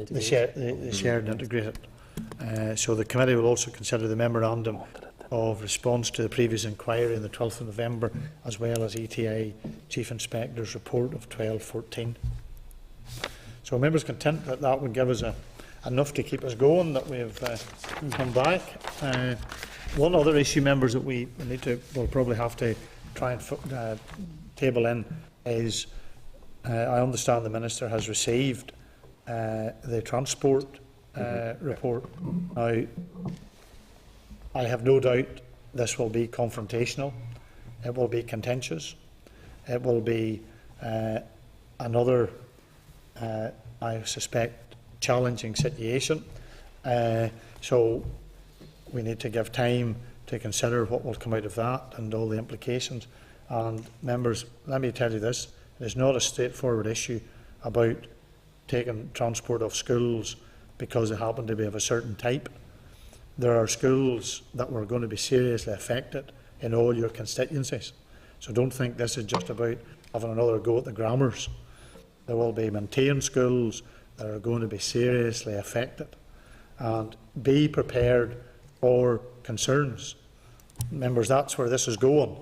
the shared and integrated. So the committee will also consider the memorandum of response to the previous inquiry on the 12th of November, as well as ETI Chief Inspector's report of 12/14. So members content that that would give us enough to keep us going, that we've come back. One other issue, members, that we'll probably have to try and table in is, I understand the Minister has received the transport report. Now, I have no doubt this will be confrontational, it will be contentious, it will be another, I suspect, challenging situation. So we need to give time to consider what will come out of that and all the implications. And members, let me tell you this, it is not a straightforward issue about taking transport off schools because they happen to be of a certain type. There are schools that were going to be seriously affected in all your constituencies. So don't think this is just about having another go at the grammars. There will be maintained schools that are going to be seriously affected. And be prepared for concerns. Members, that's where this is going.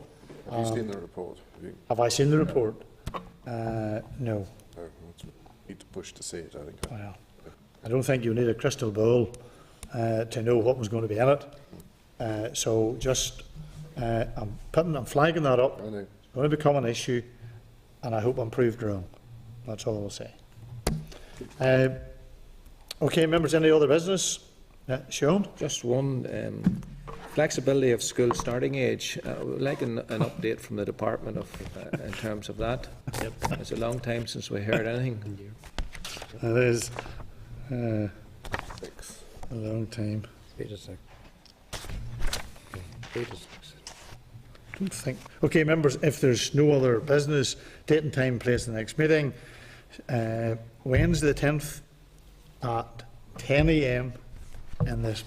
Have you seen the report? Have I seen the report? No. No, need to push to see it, I think. Well, I don't think you need a crystal ball to know what was going to be in it. So just, I'm flagging that up. I know. It's going to become an issue, and I hope I'm proved wrong. That's all I'll say. Okay, members, any other business? Sean? Just one, flexibility of school starting age. We'd like an update from the department in terms of that. It's a long time since we heard anything. It is 6. a long time. 8 to 6. 8 to 6. Don't think. Okay, members, if there's no other business, date and time, place the next meeting. Wednesday the 10th at 10 a.m. in this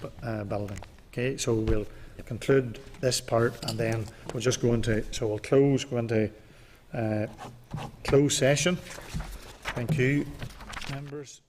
building. Okay, so we'll conclude this part, and then we'll just go into, so we'll go into closed session. Thank you, members.